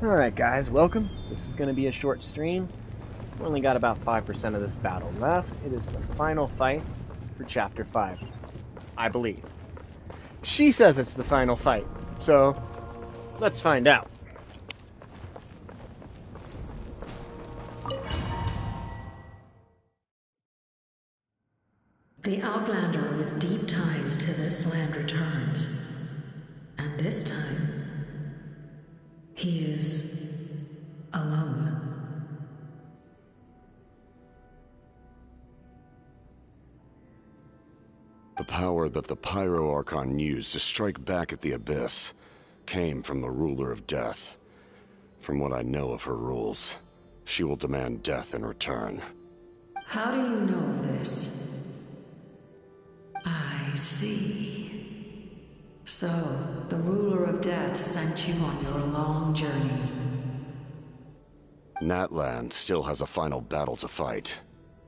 Alright guys, welcome. This is going to be a short stream. We only got about 5% of this battle left. It is the final fight for Chapter 5. I believe. She says it's the final fight, so let's find out. The Outlander with deep ties to this land returns. And this time, he is alone. The power that the Pyro Archon used to strike back at the Abyss came from the Ruler of Death. From what I know of her rules, she will demand death in return. How do you know of this? I see. So, the Ruler of Death sent you on your long journey. Natlan still has a final battle to fight,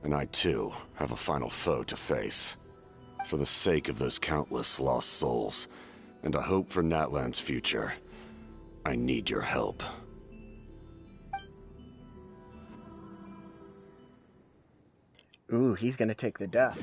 and I too have a final foe to face. For the sake of those countless lost souls, and a hope for Natlan's future, I need your help. Ooh, he's gonna take the death.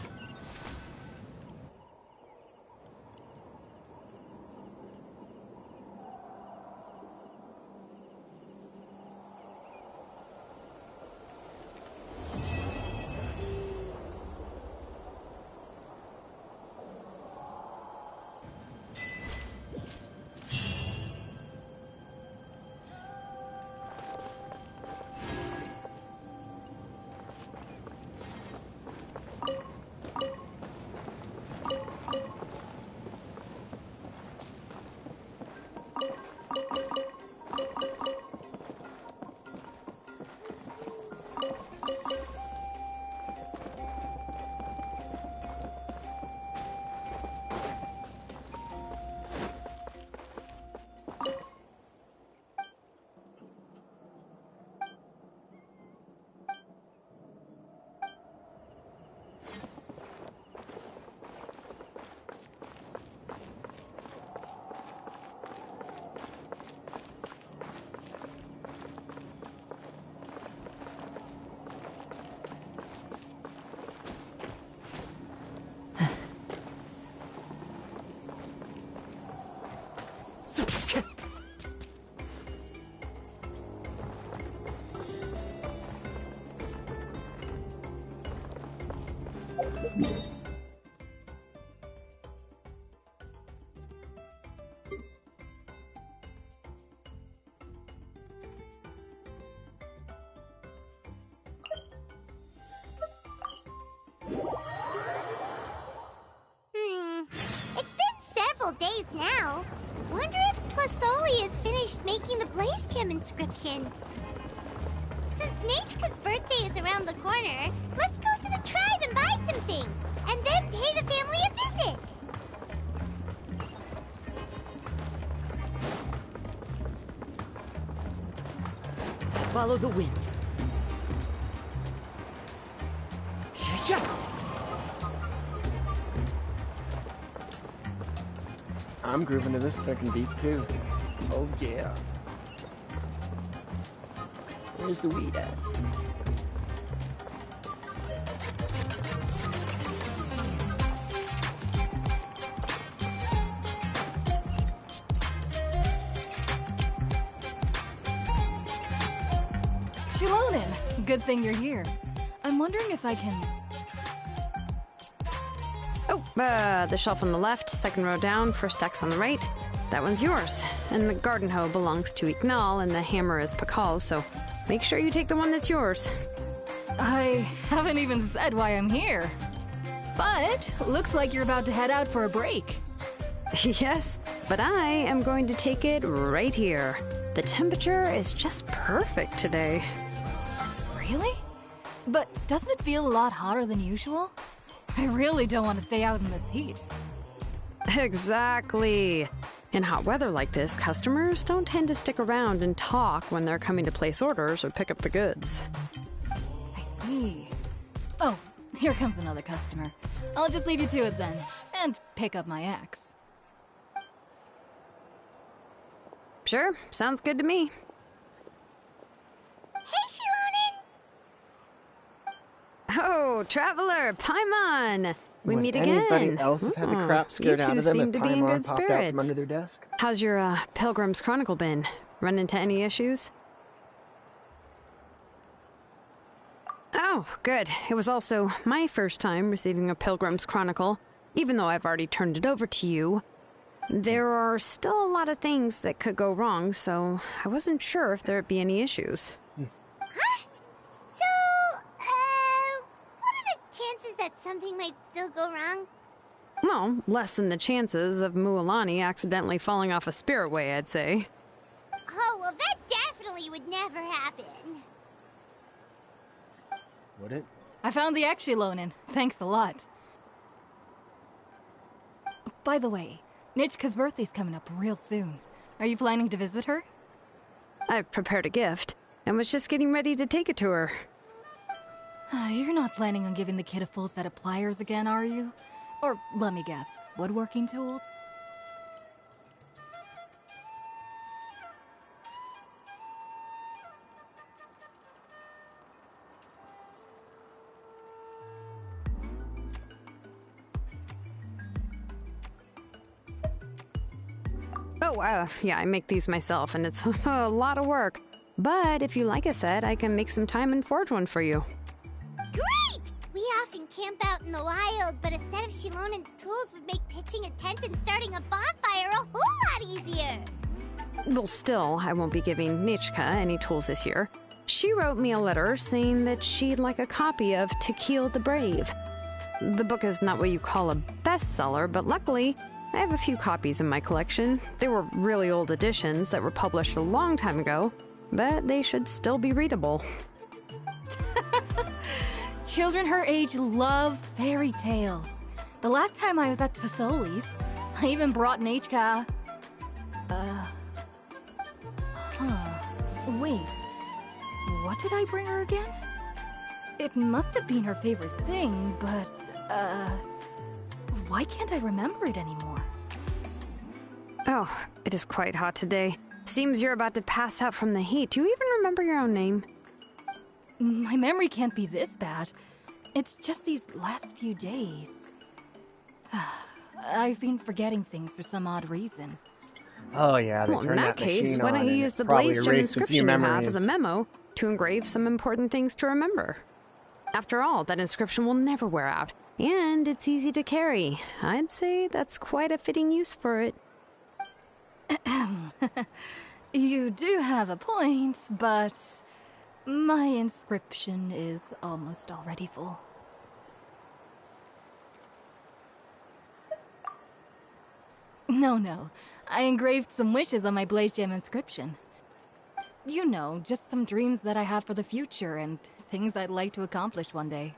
Days now. Wonder if Tlasoli has finished making the Blaze Gem inscription. Since Nashka's birthday is around the corner, let's go to the tribe and buy some things, and then pay the family a visit. Follow the wind. I'm grooving to this fucking beat too. Oh yeah. Where's the weed at? Shilonen, good thing you're here. I'm wondering if I can... The shelf on the left, second row down, first X on the right. That one's yours. And the garden hoe belongs to Ignal, and the hammer is Pakal's, so make sure you take the one that's yours. I haven't even said why I'm here. But, looks like you're about to head out for a break. Yes, but I am going to take it right here. The temperature is just perfect today. Really? But doesn't it feel a lot hotter than usual? I really don't want to stay out in this heat. Exactly. In hot weather like this, customers don't tend to stick around and talk when they're coming to place orders or pick up the goods. I see. Oh, here comes another customer. I'll just leave you to it then, and pick up my axe. Sure, sounds good to me. Oh, Traveler, Paimon! We Would meet again. Anybody else have had the crap scared you out two of them seem if to be in Paimon good popped out spirits. from under their desk? How's your Pilgrim's Chronicle been? Run into any issues? Oh, good. It was also my first time receiving a Pilgrim's Chronicle, even though I've already turned it over to you. There are still a lot of things that could go wrong, so I wasn't sure if there'd be any issues. Huh? So, what are the chances that something might still go wrong? Well, less than the chances of Mualani accidentally falling off a spirit way, I'd say. Oh, well, that definitely would never happen. Would it? I found the Exulonin. Thanks a lot. By the way, Nichka's birthday's coming up real soon. Are you planning to visit her? I've prepared a gift, and was just getting ready to take it to her. You're not planning on giving the kid a full set of pliers again, are you? Or, let me guess, woodworking tools? Oh, yeah, I make these myself, and it's a lot of work. But if you like a set, I can make some time and forge one for you. Great! We often camp out in the wild, but a set of Shilonin's tools would make pitching a tent and starting a bonfire a whole lot easier. Well, still, I won't be giving Nichka any tools this year. She wrote me a letter saying that she'd like a copy of To Kill the Brave. The book is not what you call a bestseller, but luckily, I have a few copies in my collection. They were really old editions that were published a long time ago, but they should still be readable. Children her age love fairy tales. The last time I was at Tholi's, I even brought Nichka. Wait. What did I bring her again? It must have been her favorite thing, but, why can't I remember it anymore? Oh, it is quite hot today. Seems you're about to pass out from the heat. Do you even remember your own name? My memory can't be this bad. It's just these last few days. I've been forgetting things for some odd reason. Oh yeah. Well, in that case, why don't you use the Blaze Gem inscription you have as a memo to engrave some important things to remember? After all, that inscription will never wear out, and it's easy to carry. I'd say that's quite a fitting use for it. You do have a point, but my inscription is almost already full. No. I engraved some wishes on my Blaze Gem inscription. You know, just some dreams that I have for the future and things I'd like to accomplish one day.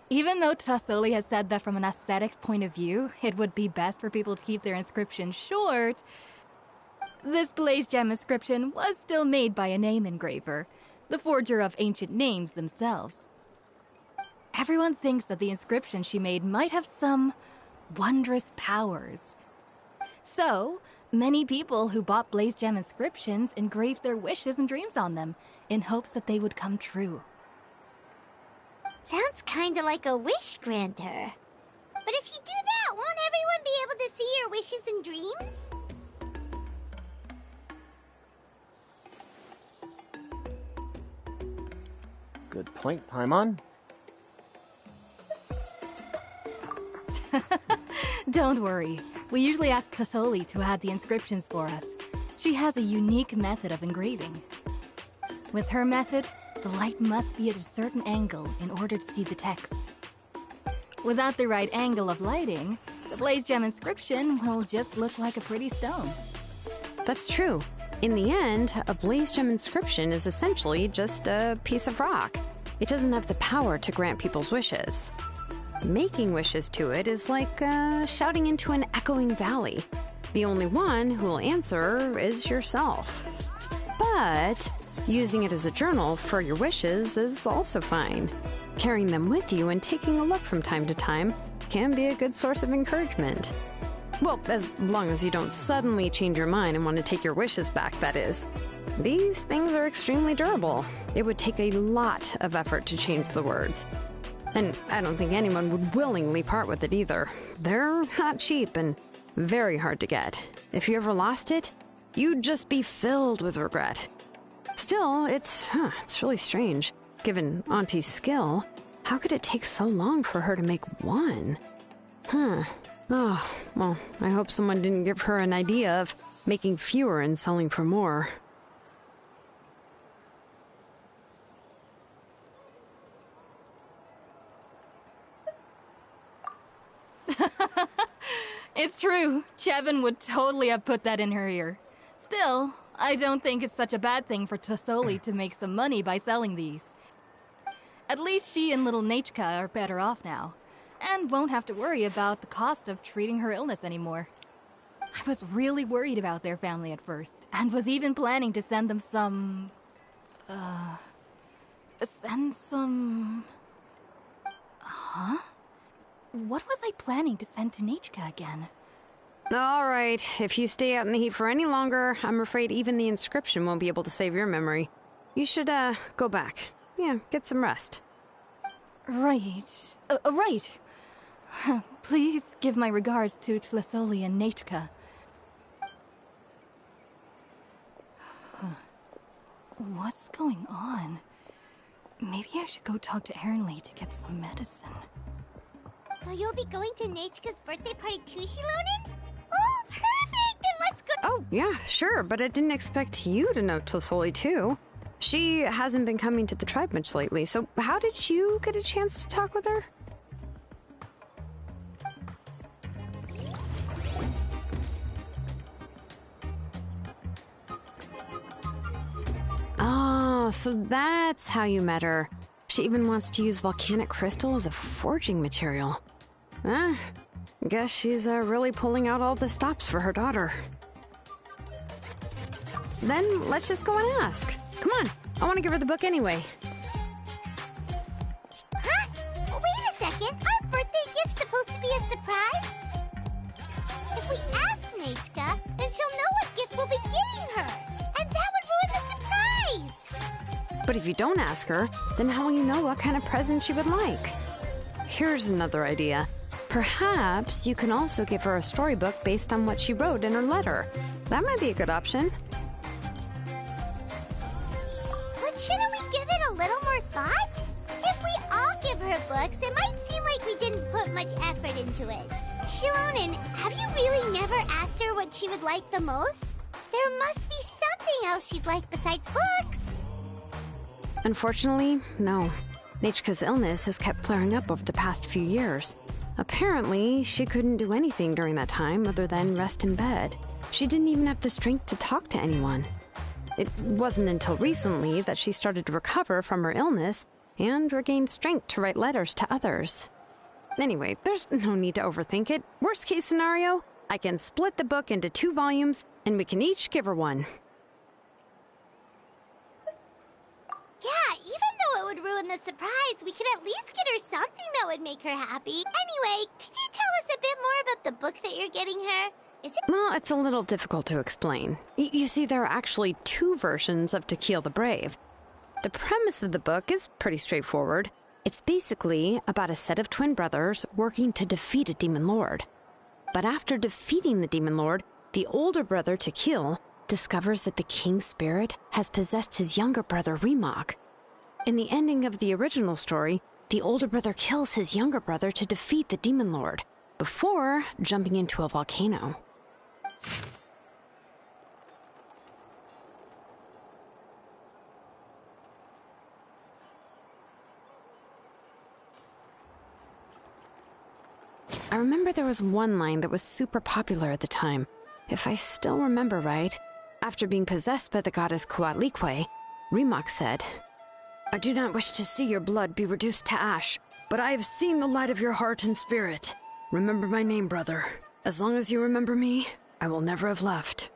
Even though Tasoli has said that from an aesthetic point of view, it would be best for people to keep their inscription short, this Blaze Gem inscription was still made by a name engraver, the forger of ancient names themselves. Everyone thinks that the inscription she made might have some wondrous powers. So, many people who bought Blaze Gem inscriptions engraved their wishes and dreams on them, in hopes that they would come true. Sounds kinda like a wish granter. But if you do that, won't everyone be able to see your wishes and dreams? Good point, Paimon. Don't worry. We usually ask Tasoli to add the inscriptions for us. She has a unique method of engraving. With her method, the light must be at a certain angle in order to see the text. Without the right angle of lighting, the Blaze Gem inscription will just look like a pretty stone. That's true. In the end, a Blaze Gem inscription is essentially just a piece of rock. It doesn't have the power to grant people's wishes. Making wishes to it is like shouting into an echoing valley. The only one who will answer is yourself. But using it as a journal for your wishes is also fine. Carrying them with you and taking a look from time to time can be a good source of encouragement. Well, as long as you don't suddenly change your mind and want to take your wishes back, that is. These things are extremely durable. It would take a lot of effort to change the words. And I don't think anyone would willingly part with it either. They're not cheap and very hard to get. If you ever lost it, you'd just be filled with regret. Still, it's really strange. Given Auntie's skill, how could it take so long for her to make one? Oh, well, I hope someone didn't give her an idea of making fewer and selling for more. It's true. Chevin would totally have put that in her ear. Still, I don't think it's such a bad thing for Tasoli to make some money by selling these. At least she and little Nachka are better off now, and won't have to worry about the cost of treating her illness anymore. I was really worried about their family at first, and was even planning to send them some... Huh? What was I planning to send to Nachka again? All right, if you stay out in the heat for any longer, I'm afraid even the inscription won't be able to save your memory. You should, go back. Yeah, get some rest. Right. Right. Please give my regards to Tlisoli and Nachka. What's going on? Maybe I should go talk to Ernly to get some medicine. So you'll be going to Nachka's birthday party too, Shilonen? Oh, perfect! Then let's go. Oh, yeah, sure, but I didn't expect you to know Tlisoli too. She hasn't been coming to the tribe much lately, so how did you get a chance to talk with her? Oh, so that's how you met her. She even wants to use volcanic crystal as a forging material. Guess she's really pulling out all the stops for her daughter. Then let's just go and ask. Come on, I want to give her the book anyway. Huh? Wait a second. Our birthday gift's supposed to be a surprise? If we ask Nachka, then she'll know what gift we'll be getting her. And that would ruin the surprise. But if you don't ask her, then how will you know what kind of present she would like? Here's another idea. Perhaps you can also give her a storybook based on what she wrote in her letter. That might be a good option. But shouldn't we give it a little more thought? If we all give her books, it might seem like we didn't put much effort into it. Shilonen, have you really never asked her what she would like the most? There must be something else she'd like besides books. Unfortunately, no. Nachka's illness has kept flaring up over the past few years. Apparently, she couldn't do anything during that time other than rest in bed. She didn't even have the strength to talk to anyone. It wasn't until recently that she started to recover from her illness and regained strength to write letters to others. Anyway, there's no need to overthink it. Worst case scenario, I can split the book into 2 volumes and we can each give her one. Yeah, even though it would ruin the surprise, we could at least get her something that would make her happy. Anyway, could you tell us a bit more about the book that you're getting her? Is it... Well, it's a little difficult to explain. You see, there are actually 2 versions of To Kill the Brave. The premise of the book is pretty straightforward. It's basically about a set of twin brothers working to defeat a demon lord. But after defeating the demon lord, the older brother, To Kill, discovers that the king's spirit has possessed his younger brother, Remak. In the ending of the original story, the older brother kills his younger brother to defeat the demon lord, before jumping into a volcano. I remember there was one line that was super popular at the time. If I still remember right, after being possessed by the goddess Coatlicue, Remak said, "I do not wish to see your blood be reduced to ash, but I have seen the light of your heart and spirit. Remember my name, brother. As long as you remember me, I will never have left."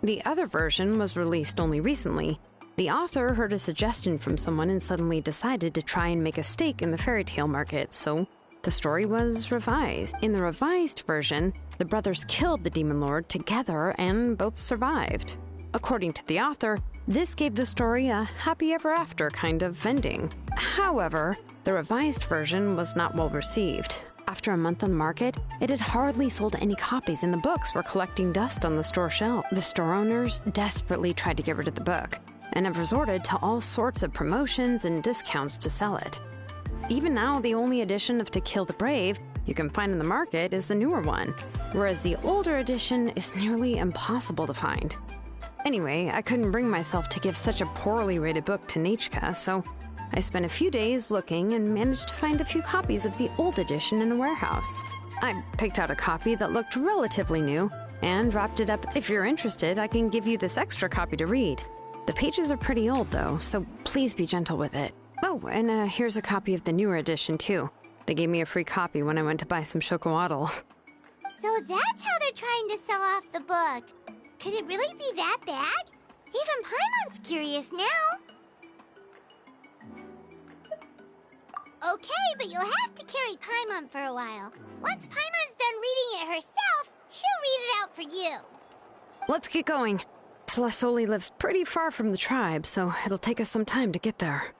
The other version was released only recently. The author heard a suggestion from someone and suddenly decided to try and make a stake in the fairy tale market, so the story was revised. In the revised version, the brothers killed the Demon Lord together and both survived. According to the author, this gave the story a happy ever after kind of ending. However, the revised version was not well received. After a month on the market, it had hardly sold any copies and the books were collecting dust on the store shelf. The store owners desperately tried to get rid of the book and have resorted to all sorts of promotions and discounts to sell it. Even now, the only edition of To Kill the Brave you can find in the market is the newer one, whereas the older edition is nearly impossible to find. Anyway, I couldn't bring myself to give such a poorly rated book to Nechka, so I spent a few days looking and managed to find a few copies of the old edition in a warehouse. I picked out a copy that looked relatively new and wrapped it up. If you're interested, I can give you this extra copy to read. The pages are pretty old, though, so please be gentle with it. Oh, and here's a copy of the newer edition, too. They gave me a free copy when I went to buy some chocolatl. So that's how they're trying to sell off the book. Could it really be that bad? Even Paimon's curious now. Okay, but you'll have to carry Paimon for a while. Once Paimon's done reading it herself, she'll read it out for you. Let's get going. Tlasoli lives pretty far from the tribe, so it'll take us some time to get there.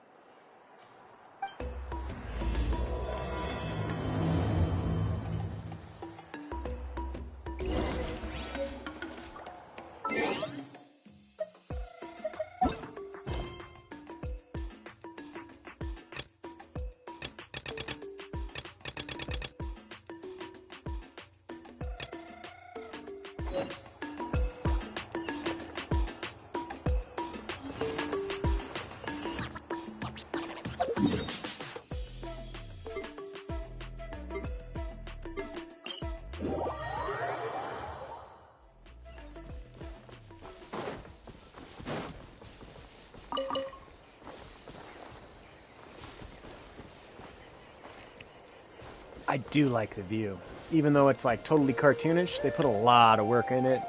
I do like the view. Even though it's like totally cartoonish, they put a lot of work in it.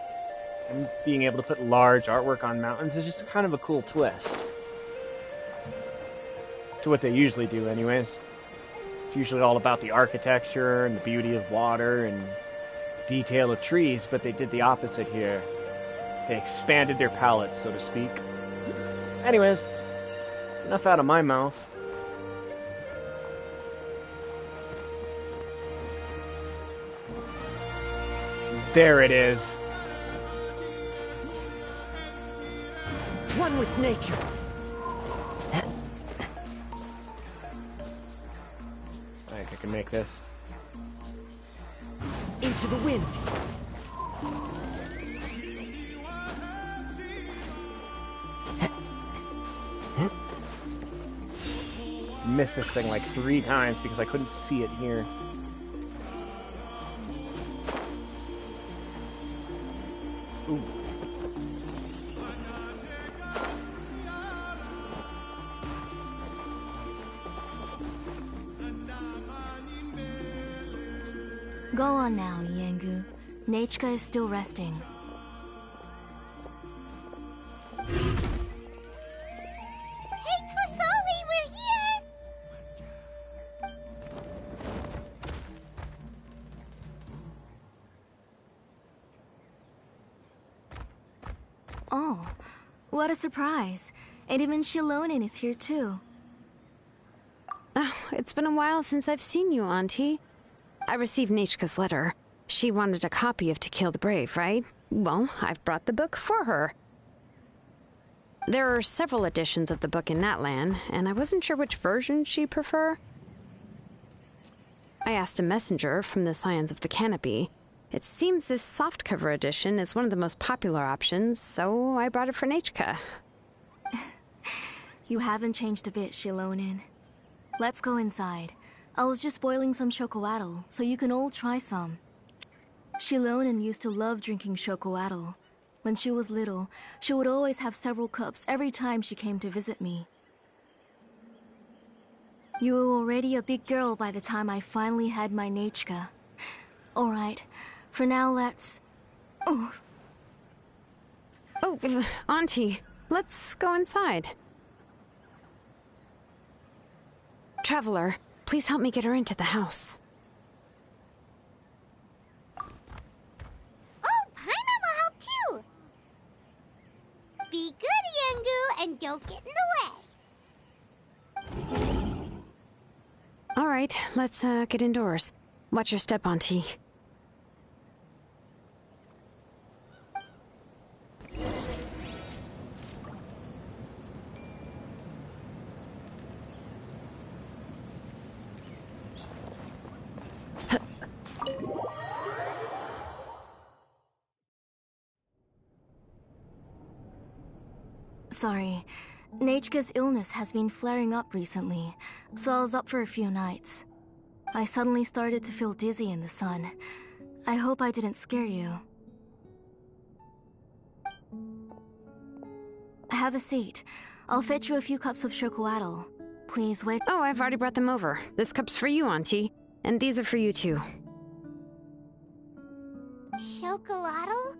And being able to put large artwork on mountains is just kind of a cool twist. To what they usually do anyways. It's usually all about the architecture and the beauty of water and detail of trees, but they did the opposite here. They expanded their palette, so to speak. Anyways, enough out of my mouth. There it is. One with nature. I think I can make this. Into the wind. Missed this thing like 3 times because I couldn't see it here. Ooh. Go on now, Yengu. Nechka is still resting. Hey, Tlasoli, we're here! Oh, what a surprise. And even Shilonin is here too. Oh, it's been a while since I've seen you, Auntie. I received Nechka's letter. She wanted a copy of To Kill the Brave, right? Well, I've brought the book for her. There are several editions of the book in Natlan, and I wasn't sure which version she'd prefer. I asked a messenger from the Scions of the Canopy. It seems this softcover edition is one of the most popular options, so I brought it for Nechka. You haven't changed a bit, Shilonin. Let's go inside. I was just boiling some chocolatl, so you can all try some. Shilonin used to love drinking chocolatl. When she was little, she would always have several cups every time she came to visit me. You were already a big girl by the time I finally had my Nechka. Alright, for now let's... Oh, Auntie, let's go inside. Traveler, please help me get her into the house. Be good, Yangu, and don't get in the way. All right, let's get indoors. Watch your step, Auntie. Sorry. Nechka's illness has been flaring up recently, so I was up for a few nights. I suddenly started to feel dizzy in the sun. I hope I didn't scare you. Have a seat. I'll fetch you a few cups of chocolatl. Please wait. Oh, I've already brought them over. This cup's for you, Auntie. And these are for you, too. Chocolatl?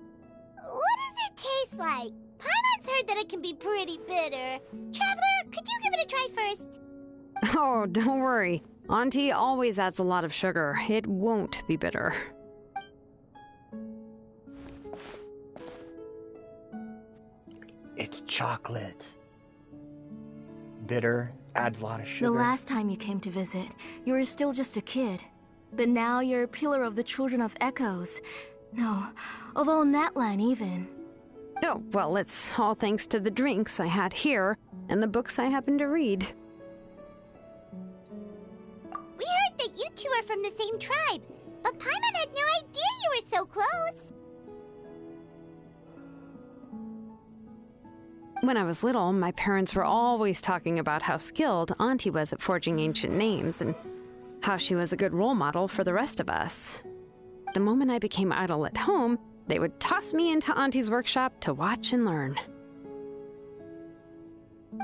What does it taste like? Paimon's heard that it can be pretty bitter. Traveler, could you give it a try first? Oh, don't worry. Auntie always adds a lot of sugar. It won't be bitter. It's chocolate. Bitter, adds a lot of sugar. The last time you came to visit, you were still just a kid. But now you're a pillar of the Children of Echoes. No, of all Natlan even. Oh, well, it's all thanks to the drinks I had here and the books I happened to read. We heard that you two are from the same tribe, but Paimon had no idea you were so close. When I was little, my parents were always talking about how skilled Auntie was at forging ancient names and how she was a good role model for the rest of us. The moment I became idle at home, they would toss me into Auntie's workshop to watch and learn.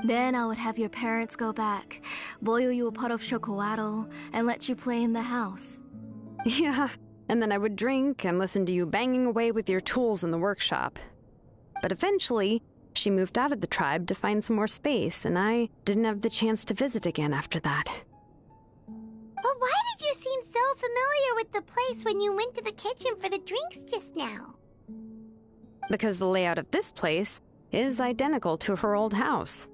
Then I would have your parents go back, boil you a pot of chocolatl, and let you play in the house. Yeah, and then I would drink and listen to you banging away with your tools in the workshop. But eventually, she moved out of the tribe to find some more space, and I didn't have the chance to visit again after that. But why did you seem so familiar with the place when you went to the kitchen for the drinks just now? Because the layout of this place is identical to her old house.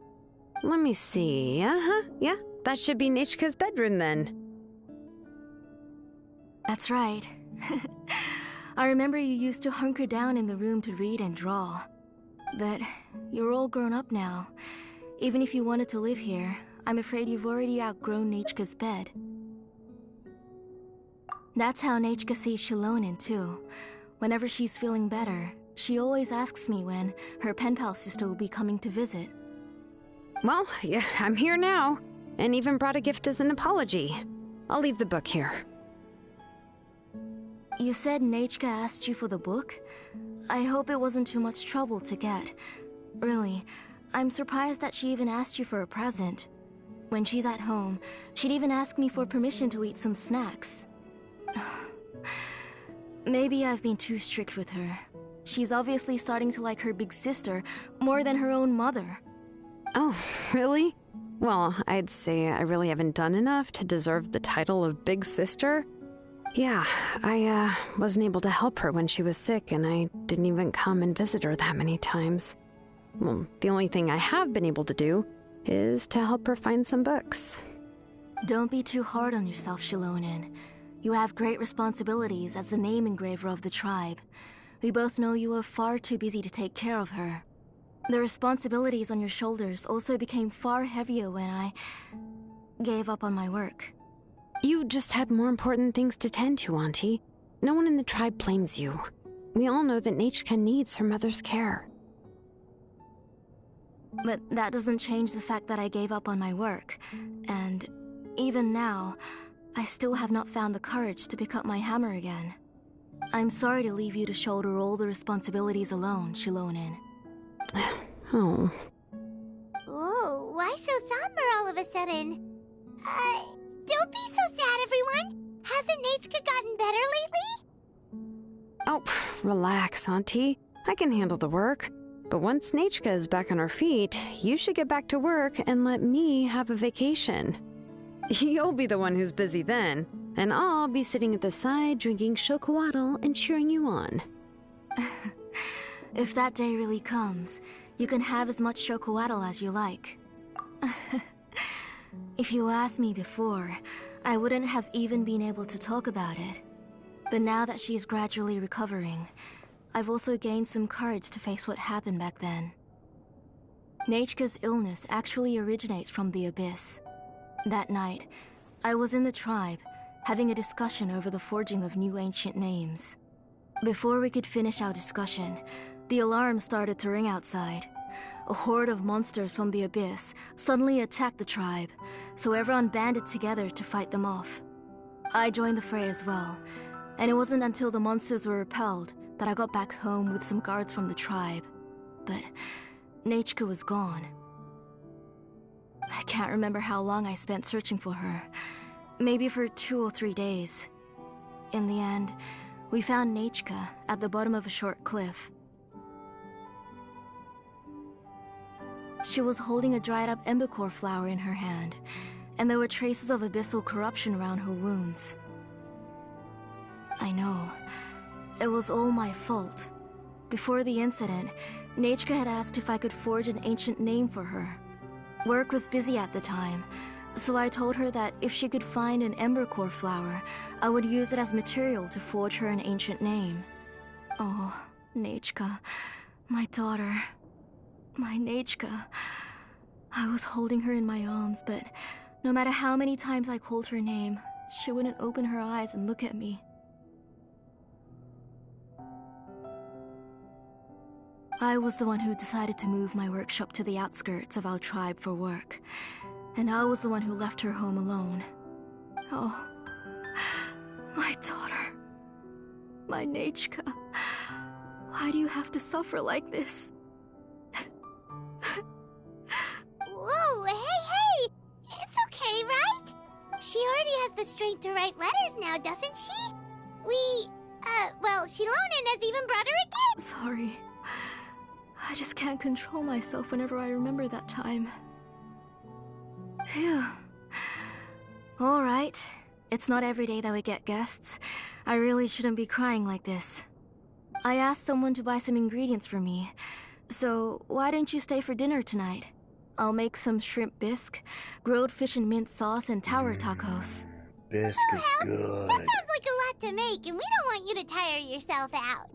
Let me see. Yeah, that should be Nechka's bedroom then. That's right. I remember you used to hunker down in the room to read and draw. But you're all grown up now. Even if you wanted to live here, I'm afraid you've already outgrown Nechka's bed. That's how Nechka sees Shilonen too. Whenever she's feeling better, she always asks me when her pen pal sister will be coming to visit. Well, yeah, I'm here now, and even brought a gift as an apology. I'll leave the book here. You said Nechka asked you for the book? I hope it wasn't too much trouble to get. Really, I'm surprised that she even asked you for a present. When she's at home, she'd even ask me for permission to eat some snacks. Maybe I've been too strict with her. She's obviously starting to like her big sister more than her own mother. Oh, really? Well, I'd say I really haven't done enough to deserve the title of Big Sister. Yeah, I wasn't able to help her when she was sick, and I didn't even come and visit her that many times. Well, the only thing I have been able to do is to help her find some books. Don't be too hard on yourself, Shilonen. You have great responsibilities as the name engraver of the tribe. We both know you are far too busy to take care of her. The responsibilities on your shoulders also became far heavier when I gave up on my work. You just had more important things to tend to, Auntie. No one in the tribe blames you. We all know that Nechka needs her mother's care. But that doesn't change the fact that I gave up on my work. And even now, I still have not found the courage to pick up my hammer again. I'm sorry to leave you to shoulder all the responsibilities alone, Shilonen. Oh. Ooh, why so somber all of a sudden? Don't be so sad, everyone. Hasn't Nechka gotten better lately? Oh, relax, Auntie. I can handle the work. But once Nechka is back on her feet, you should get back to work and let me have a vacation. You'll be the one who's busy then, and I'll be sitting at the side drinking chocolatl and cheering you on. If that day really comes, You can have as much chocoatl as you like. If you asked me before, I wouldn't have even been able to talk about it. But now that she's gradually recovering, I've also gained some courage to face what happened back then. Nechka's illness actually originates from the Abyss. That night, I was in the tribe, having a discussion over the forging of new ancient names. Before we could finish our discussion, the alarm started to ring outside. A horde of monsters from the Abyss suddenly attacked the tribe, so everyone banded together to fight them off. I joined the fray as well, and it wasn't until the monsters were repelled that I got back home with some guards from the tribe. But Nechka was gone. I can't remember how long I spent searching for her. Maybe for 2 or 3 days. In the end, we found Nechka at the bottom of a short cliff. She was holding a dried-up embercore flower in her hand, and there were traces of abyssal corruption around her wounds. I know. It was all my fault. Before the incident, Nechka had asked if I could forge an ancient name for her. Work was busy at the time, so I told her that if she could find an embercore flower, I would use it as material to forge her an ancient name. Oh, Nechka, my daughter. My Nechka. I was holding her in my arms, but no matter how many times I called her name, she wouldn't open her eyes and look at me. I was the one who decided to move my workshop to the outskirts of our tribe for work, and I was the one who left her home alone. Oh, my daughter. My Nechka. Why do you have to suffer like this? Whoa, hey! It's okay, right? She already has the strength to write letters now, doesn't she? Well, Shilonen has even brought her a gift! Sorry. I just can't control myself whenever I remember that time. Phew. Alright. It's not every day that we get guests. I really shouldn't be crying like this. I asked someone to buy some ingredients for me. So, why don't you stay for dinner tonight? I'll make some shrimp bisque, grilled fish and mint sauce, and tower tacos. Bisque is good. That sounds like a lot to make, and we don't want you to tire yourself out.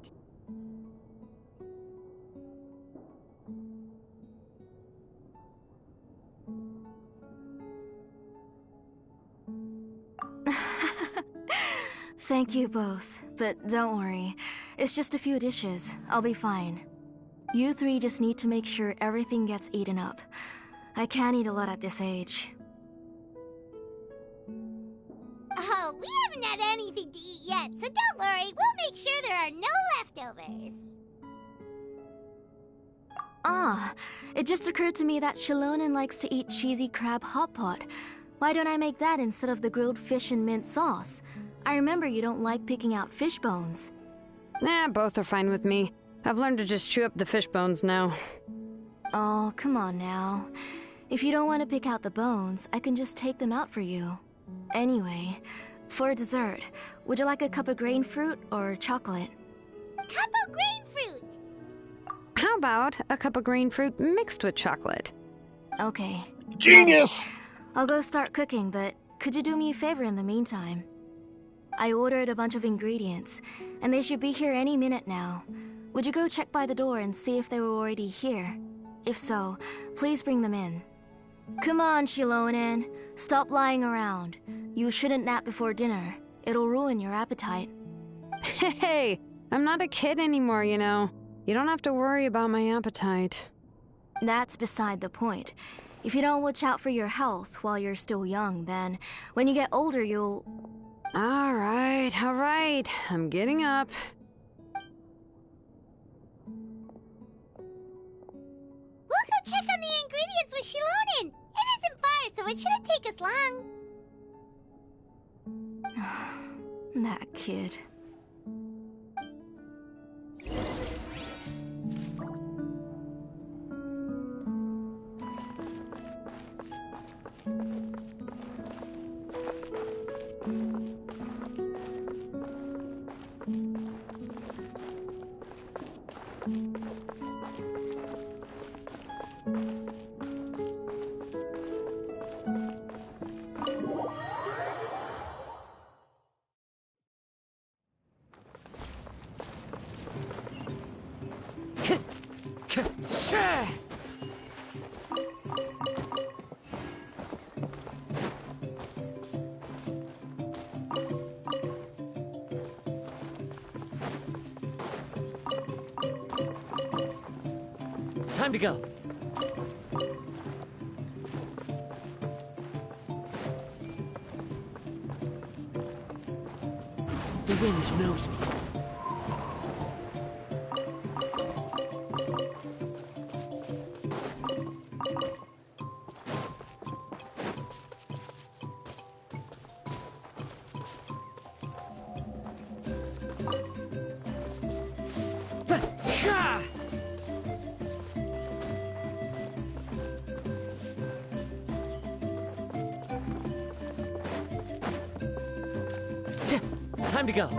Thank you both, but don't worry. It's just a few dishes. I'll be fine. You three just need to make sure everything gets eaten up. I can't eat a lot at this age. Oh, we haven't had anything to eat yet, so don't worry. We'll make sure there are no leftovers. Ah, it just occurred to me that Shilonen likes to eat cheesy crab hot pot. Why don't I make that instead of the grilled fish and mint sauce? I remember you don't like picking out fish bones. Both are fine with me. I've learned to just chew up the fish bones now. Oh, come on now. If you don't want to pick out the bones, I can just take them out for you. Anyway, for dessert, would you like a cup of grain fruit or chocolate? Cup of grain fruit! How about a cup of green fruit mixed with chocolate? Okay. Genius! I'll go start cooking, but could you do me a favor in the meantime? I ordered a bunch of ingredients, and they should be here any minute now. Would you go check by the door and see if they were already here? If so, please bring them in. Come on, Shilonen. Stop lying around. You shouldn't nap before dinner. It'll ruin your appetite. Hey, I'm not a kid anymore, you know. You don't have to worry about my appetite. That's beside the point. If you don't watch out for your health while you're still young, then when you get older, you'll... All right. I'm getting up. We'll go check on the ingredients with Shilonen. It isn't far, so it shouldn't take us long. That kid. Time to go. The wind knows me. Time to go.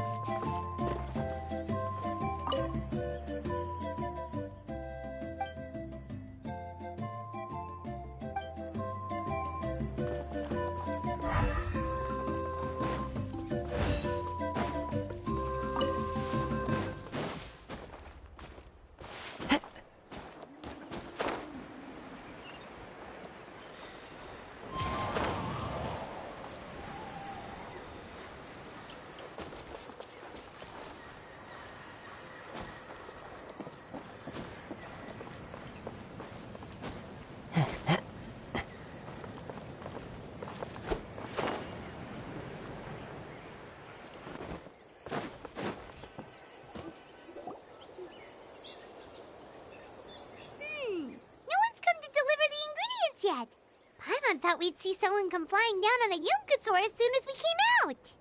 Yet. Paimon thought we'd see someone come flying down on a Yunkasaur as soon as we came out.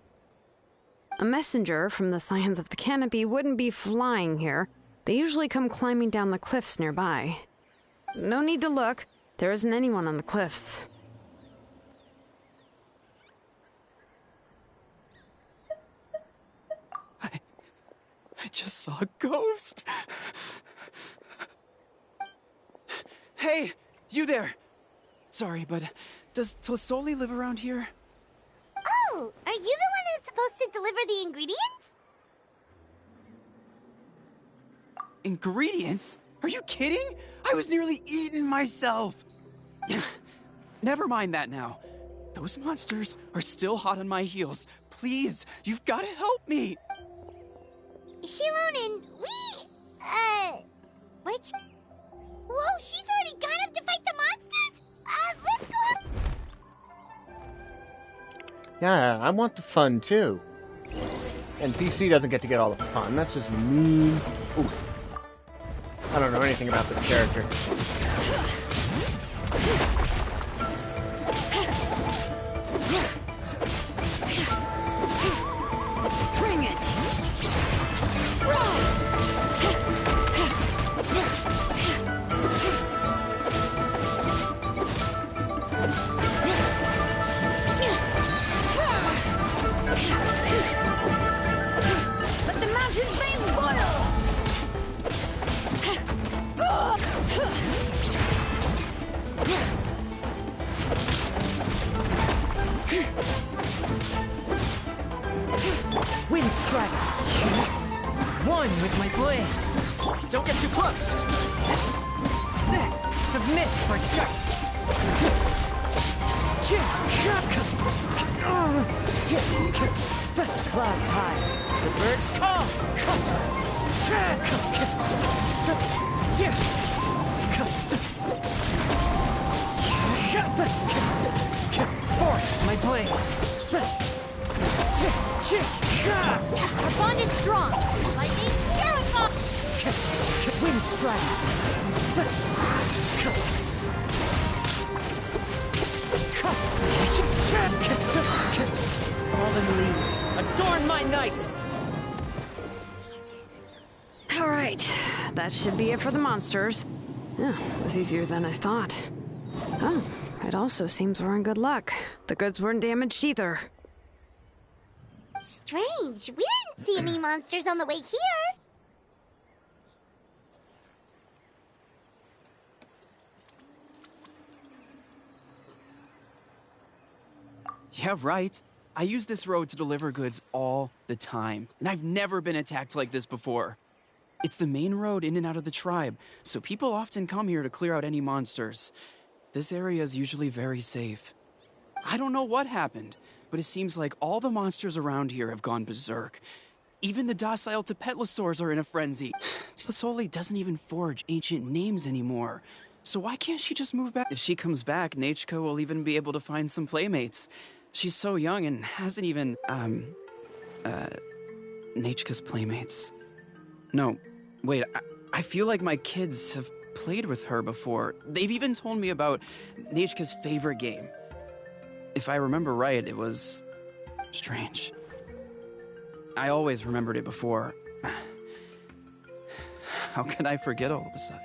A messenger from the Scions of the Canopy wouldn't be flying here. They usually come climbing down the cliffs nearby. No need to look. There isn't anyone on the cliffs. I just saw a ghost. Hey, you there! Sorry, but does Tlisoli live around here? Oh, are you the one who's supposed to deliver the ingredients? Ingredients? Are you kidding? I was nearly eaten myself! Never mind that now. Those monsters are still hot on my heels. Please, you've got to help me! Shilonin, which... Whoa, she's already gone up to fight the monsters? Let's go up! Yeah, I want the fun too. And PC doesn't get to get all the fun. That's just mean. Ooh. I don't know anything about this character. Bring it! Let the mountain's veins boil! Wind strike. One with my blade. Don't get too close. Submit for jerk. Clouds high. The birds call. Forth my blade. Our bond is strong. Lightning's purified. Wind strike. Fallen leaves, adorn my night! All right, that should be it for the monsters. Yeah, it was easier than I thought. Oh, it also seems we're in good luck. The goods weren't damaged either. Strange, we didn't see any monsters on the way here. Yeah, right. I use this road to deliver goods all the time, and I've never been attacked like this before. It's the main road in and out of the tribe, so people often come here to clear out any monsters. This area is usually very safe. I don't know what happened, but it seems like all the monsters around here have gone berserk. Even the docile Tepetlosaurs are in a frenzy. Tlasoli doesn't even forge ancient names anymore. So why can't she just move back? If she comes back, Nachko will even be able to find some playmates. She's so young and hasn't even, Nachka's playmates. No, wait, I feel like my kids have played with her before. They've even told me about Nachka's favorite game. If I remember right, it was strange. I always remembered it before. How could I forget all of a sudden?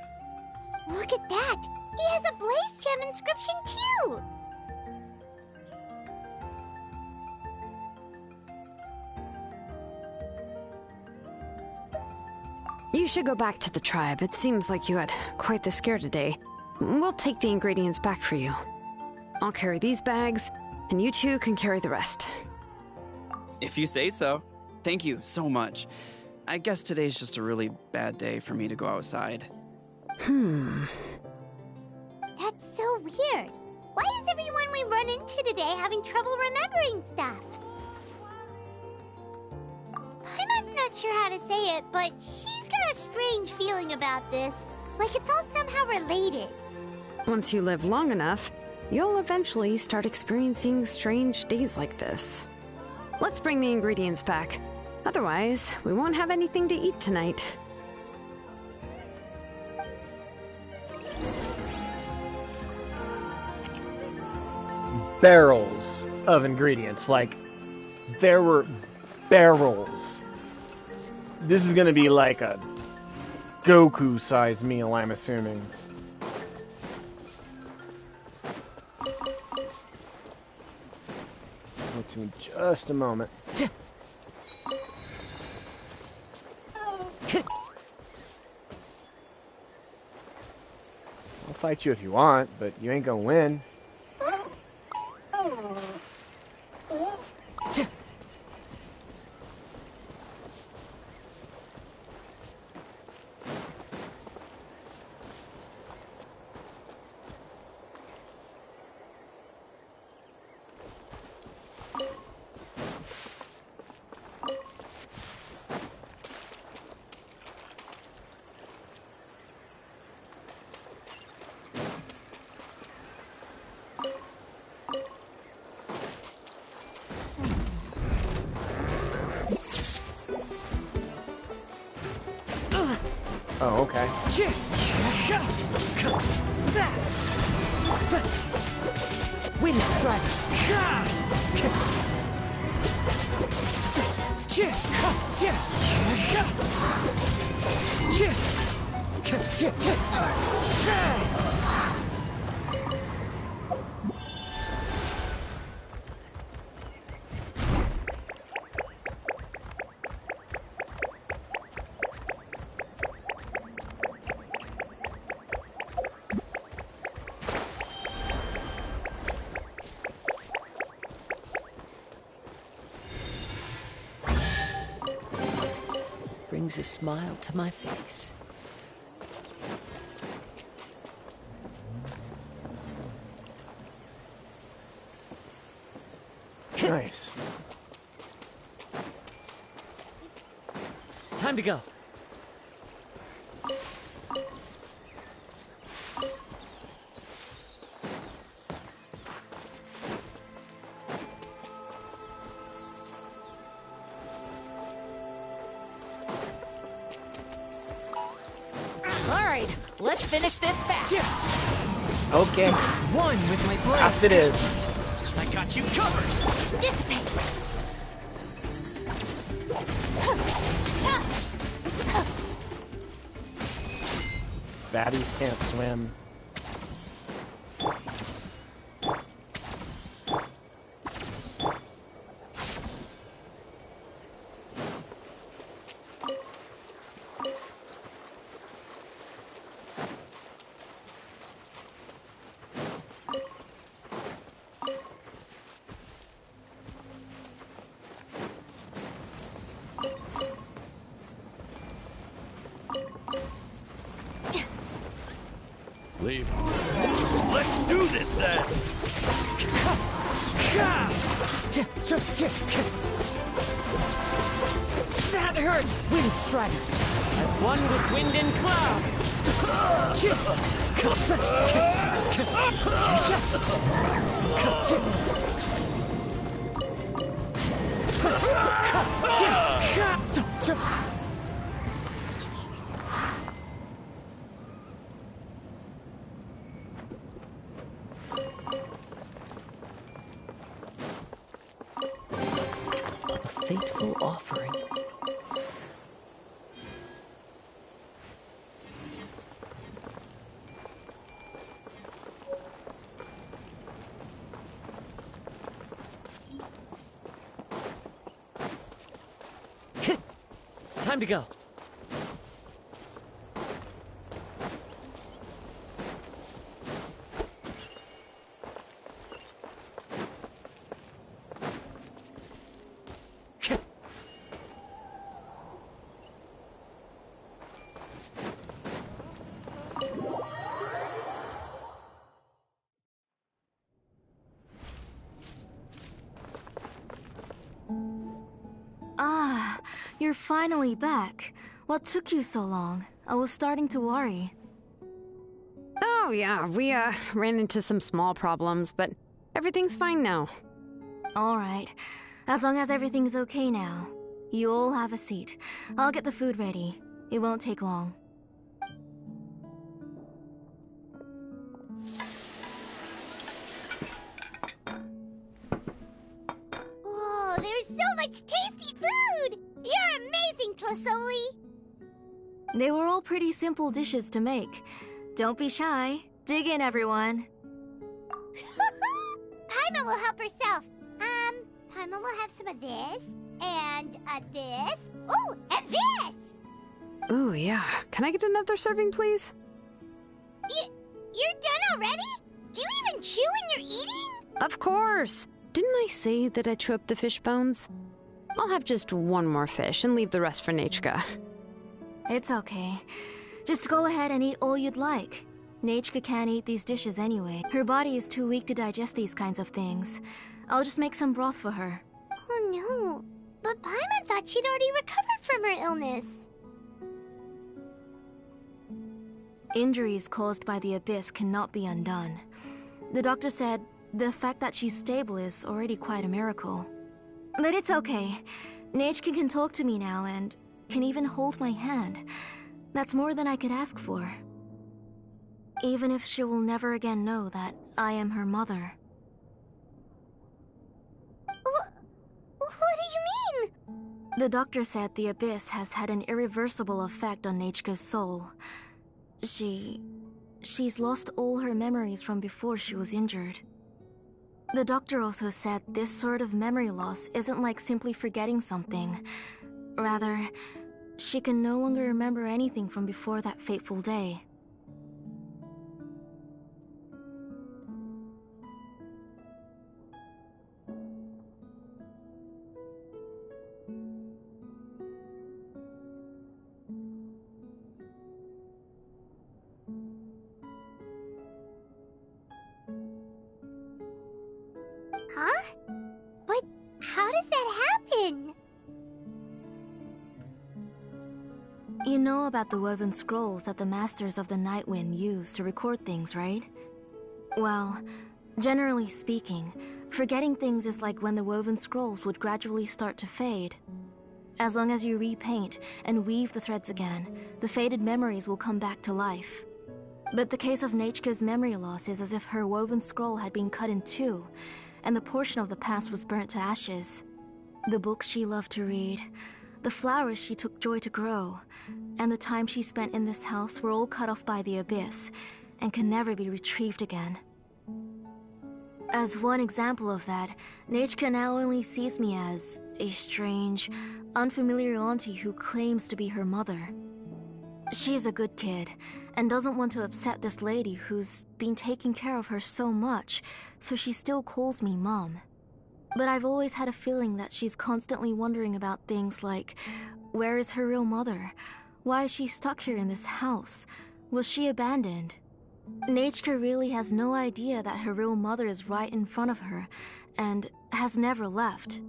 Look at that! He has a Blaze Gem inscription too! You should go back to the tribe. It seems like you had quite the scare today. We'll take the ingredients back for you. I'll carry these bags, and you two can carry the rest. If you say so. Thank you so much. I guess today's just a really bad day for me to go outside. That's so weird. Why is everyone we run into today having trouble remembering stuff? Paimon's not sure how to say it, but she's got a strange feeling about this. Like it's all somehow related. Once you live long enough, you'll eventually start experiencing strange days like this. Let's bring the ingredients back. Otherwise, we won't have anything to eat tonight. Barrels of ingredients. Like, there were barrels. This is gonna be like a Goku-sized meal, I'm assuming. Wait to me just a moment. I'll fight you if you want, but you ain't gonna win. Oh, okay. Wind strike. Brings a smile to my face. Nice. Time to go. Let's finish this fast. Okay. One with my blade. Fast it is. I got you covered. Dissipate. Baddies can't swim. Leave. Let's do this then! That hurts! Wind Strider! As one with wind and cloud! A fateful offering. Time to go. Ah, you're finally back. What took you so long? I was starting to worry. Oh, yeah, we ran into some small problems, but everything's fine now. Alright, as long as everything's okay now. You all have a seat. I'll get the food ready. It won't take long. Oh, there's so much tasty food! You're amazing, Tlasoli! They were all pretty simple dishes to make. Don't be shy. Dig in, everyone. Paimon will help herself. Paimon will have some of this, and this. Oh, and this! Ooh, yeah. Can I get another serving, please? You're done already? Do you even chew when you're eating? Of course! Didn't I say that I chew up the fish bones? I'll have just one more fish and leave the rest for Nachka. It's okay. Just go ahead and eat all you'd like. Nachka can't eat these dishes anyway. Her body is too weak to digest these kinds of things. I'll just make some broth for her. Oh no. But Paimon thought she'd already recovered from her illness. Injuries caused by the abyss cannot be undone. The doctor said the fact that she's stable is already quite a miracle. But it's okay. Nachka can talk to me now and can even hold my hand. That's more than I could ask for. Even if she will never again know that I am her mother. What do you mean? The doctor said the abyss has had an irreversible effect on Nachka's soul. She's lost all her memories from before she was injured. The doctor also said this sort of memory loss isn't like simply forgetting something. Rather, she can no longer remember anything from before that fateful day. Huh? But how does that happen? You know about the woven scrolls that the Masters of the Night Wind use to record things, right? Well, generally speaking, forgetting things is like when the woven scrolls would gradually start to fade. As long as you repaint and weave the threads again, the faded memories will come back to life. But the case of Nachka's memory loss is as if her woven scroll had been cut in two, and the portion of the past was burnt to ashes. The books she loved to read, the flowers she took joy to grow, and the time she spent in this house were all cut off by the abyss, and can never be retrieved again. As one example of that, Nachka now only sees me as a strange, unfamiliar auntie who claims to be her mother. She's a good kid, and doesn't want to upset this lady who's been taking care of her so much, so she still calls me Mom. But I've always had a feeling that she's constantly wondering about things like, where is her real mother? Why is she stuck here in this house? Was she abandoned? Nachka really has no idea that her real mother is right in front of her, and has never left.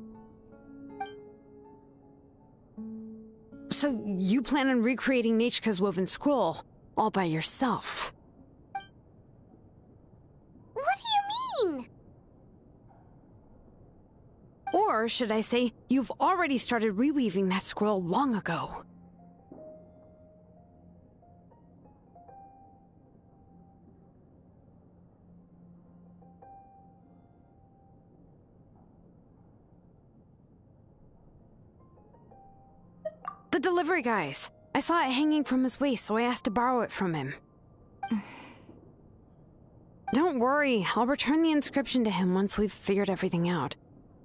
So you plan on recreating Nachka's woven scroll all by yourself? What do you mean? Or should I say, you've already started reweaving that scroll long ago? The delivery guys. I saw it hanging from his waist, so I asked to borrow it from him. Don't worry, I'll return the inscription to him once we've figured everything out.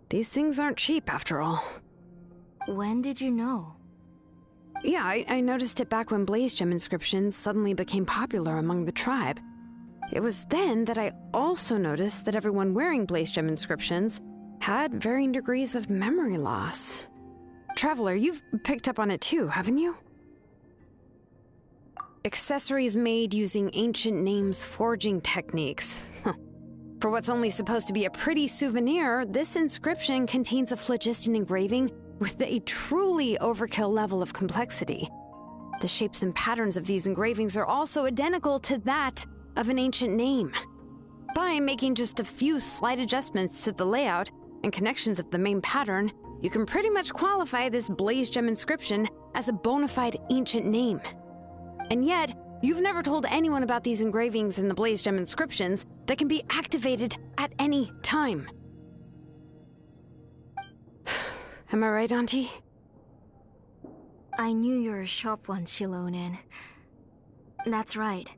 These things aren't cheap, after all. When did you know? Yeah, I noticed it back when Blaze Gem inscriptions suddenly became popular among the tribe. It was then that I also noticed that everyone wearing Blaze Gem inscriptions had varying degrees of memory loss. Traveler, you've picked up on it too, haven't you? Accessories made using ancient names forging techniques. For what's only supposed to be a pretty souvenir, this inscription contains a phlogiston engraving with a truly overkill level of complexity. The shapes and patterns of these engravings are also identical to that of an ancient name. By making just a few slight adjustments to the layout and connections of the main pattern, you can pretty much qualify this Blaze Gem inscription as a bona fide ancient name. And yet, you've never told anyone about these engravings in the Blaze Gem inscriptions that can be activated at any time. Am I right, Auntie? I knew you were a sharp one, Shilonin. That's right.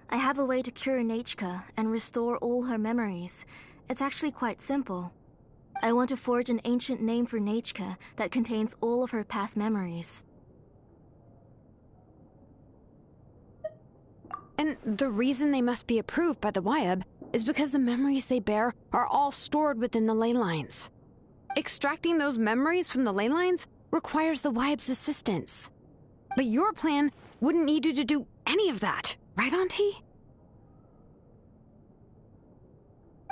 I have a way to cure Nachka and restore all her memories. It's actually quite simple. I want to forge an ancient name for Nachka that contains all of her past memories. And the reason they must be approved by the Wyab is because the memories they bear are all stored within the ley lines. Extracting those memories from the ley lines requires the Wyab's assistance. But your plan wouldn't need you to do any of that, right, Auntie?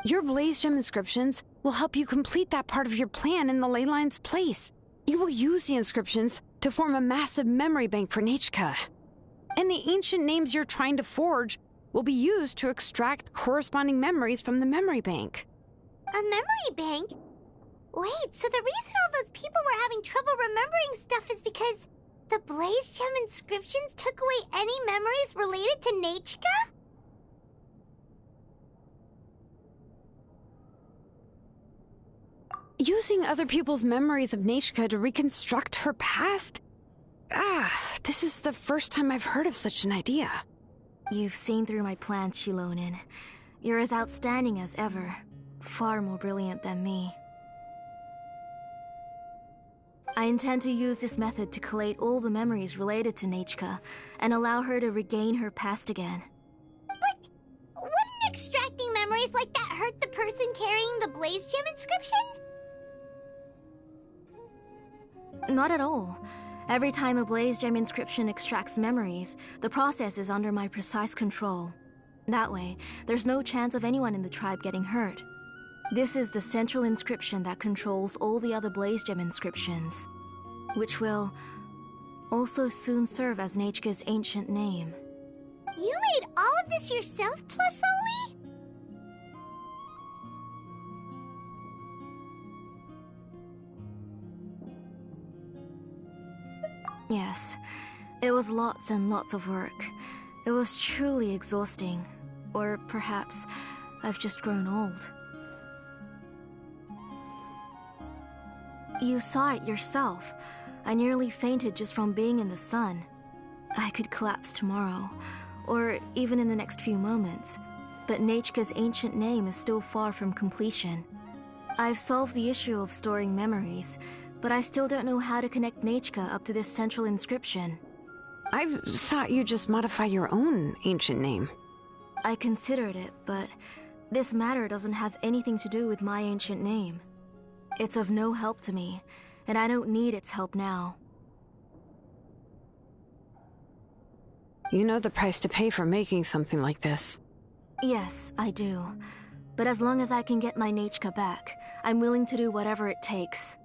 Your Blaze Gem inscriptions will help you complete that part of your plan in the ley line's place. You will use the inscriptions to form a massive memory bank for Nachka. And the ancient names you're trying to forge will be used to extract corresponding memories from the memory bank. A memory bank? Wait, so the reason all those people were having trouble remembering stuff is because the Blaze Gem inscriptions took away any memories related to Nachka? Using other people's memories of Nachka to reconstruct her past? This is the first time I've heard of such an idea. You've seen through my plans, Shilonin. You're as outstanding as ever. Far more brilliant than me. I intend to use this method to collate all the memories related to Nachka and allow her to regain her past again. But wouldn't extracting memories like that hurt the person carrying the Blaze Gem inscription? Not at all. Every time a Blaze Gem inscription extracts memories, the process is under my precise control. That way, there's no chance of anyone in the tribe getting hurt. This is the central inscription that controls all the other Blaze Gem inscriptions, which will also soon serve as Nachka's ancient name. You made all of this yourself, Tlasoli? Yes, it was lots and lots of work. It was truly exhausting. Or perhaps I've just grown old. You saw it yourself. I nearly fainted just from being in the sun. I could collapse tomorrow, or even in the next few moments. But Nachka's ancient name is still far from completion. I've solved the issue of storing memories, but I still don't know how to connect Nachka up to this central inscription. I've thought you just modify your own ancient name. I considered it, but this matter doesn't have anything to do with my ancient name. It's of no help to me, and I don't need its help now. You know the price to pay for making something like this. Yes, I do. But as long as I can get my Nechka back, I'm willing to do whatever it takes.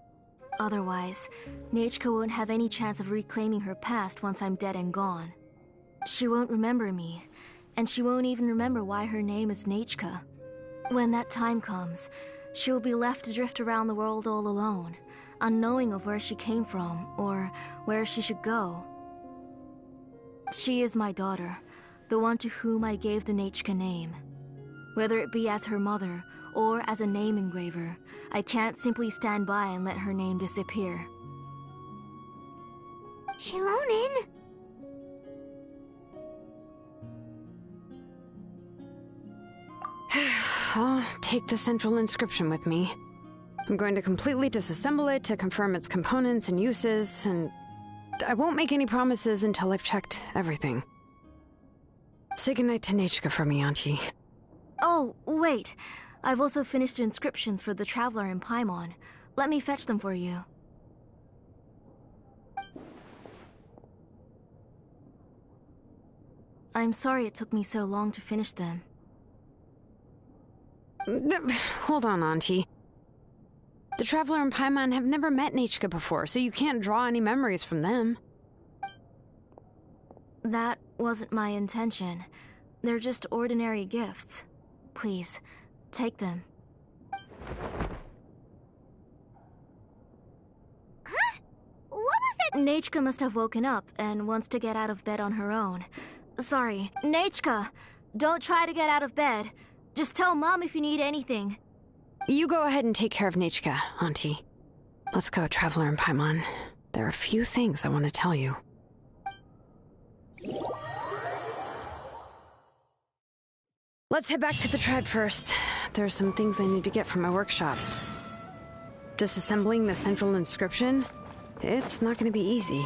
Otherwise, Nechka won't have any chance of reclaiming her past once I'm dead and gone. She won't remember me, and she won't even remember why her name is Nechka. When that time comes, she will be left to drift around the world all alone, unknowing of where she came from or where she should go. She is my daughter, the one to whom I gave the Nechka name. Whether it be as her mother or as a name engraver, I can't simply stand by and let her name disappear. Shilonin! I'll take the central inscription with me. I'm going to completely disassemble it to confirm its components and uses, and I won't make any promises until I've checked everything. Say goodnight to Nechka for me, Auntie. Oh, wait. I've also finished the inscriptions for the Traveler in Paimon. Let me fetch them for you. I'm sorry it took me so long to finish them. Hold on, Auntie. The Traveler and Paimon have never met Nechka before, so you can't draw any memories from them. That wasn't my intention. They're just ordinary gifts. Please, take them. Huh? What was that? Nechka must have woken up and wants to get out of bed on her own. Sorry, Nechka! Don't try to get out of bed. Just tell Mom if you need anything. You go ahead and take care of Nechka, Auntie. Let's go, Traveler and Paimon. There are a few things I want to tell you. Let's head back to the tribe first. There are some things I need to get from my workshop. Disassembling the central inscription? It's not going to be easy.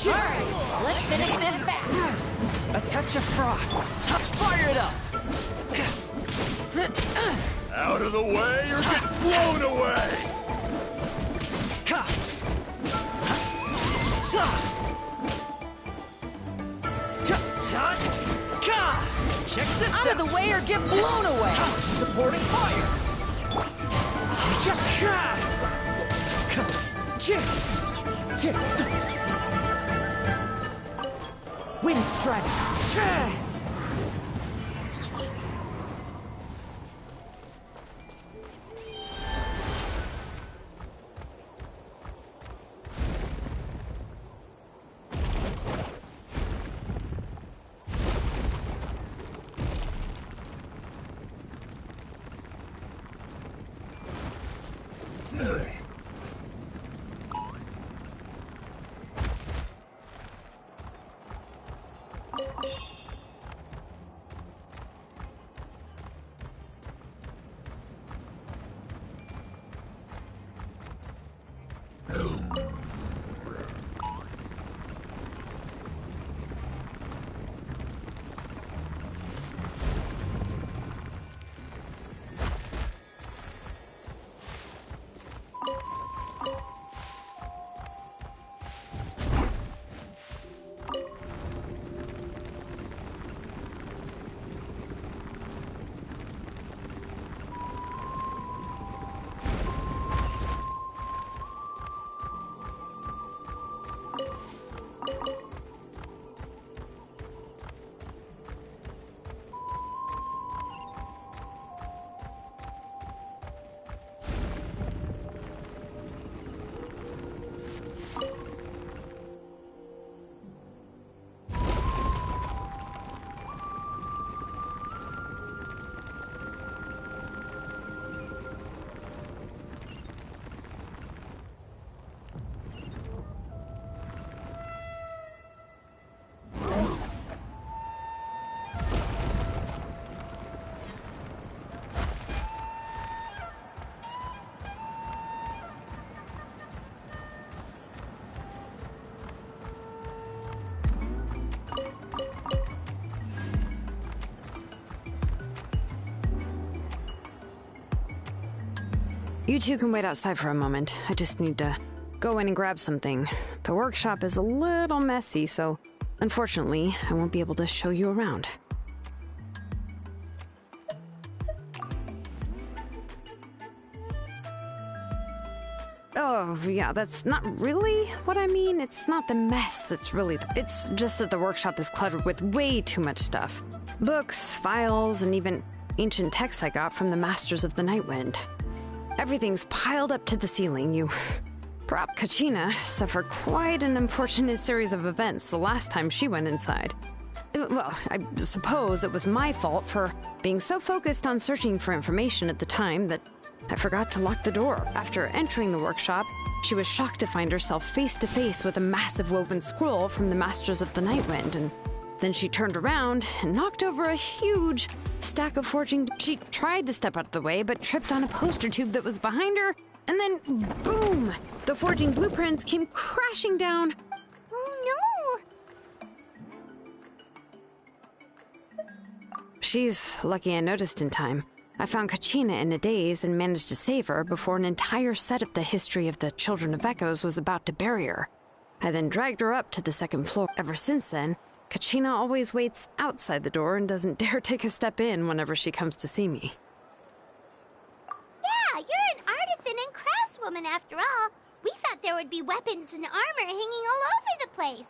Alright, let's finish this fast. A touch of frost. Fire it up. Out of the way or get blown away! Ka. Sa. Ta. Ka. Check this out. Out of the way or get blown away. Supporting fire. Wind strike. You two can wait outside for a moment. I just need to go in and grab something. The workshop is a little messy, so unfortunately, I won't be able to show you around. Oh, yeah, that's not really what I mean. It's not the mess that's really... It's just that the workshop is cluttered with way too much stuff. Books, files, and even ancient texts I got from the Masters of the Nightwind. Everything's piled up to the ceiling. Prop Kachina suffered quite an unfortunate series of events the last time she went inside. Well, I suppose it was my fault for being so focused on searching for information at the time that I forgot to lock the door. After entering the workshop, she was shocked to find herself face to face with a massive woven scroll from the Masters of the Nightwind, and then she turned around and knocked over a huge stack of forging. She tried to step out of the way, but tripped on a poster tube that was behind her, and then boom! The forging blueprints came crashing down. Oh no! She's lucky I noticed in time. I found Kachina in a daze and managed to save her before an entire set of the history of the Children of Echoes was about to bury her. I then dragged her up to the second floor. Ever since then, Kachina always waits outside the door and doesn't dare take a step in whenever she comes to see me. Yeah, you're an artisan and craftswoman after all. We thought there would be weapons and armor hanging all over the place.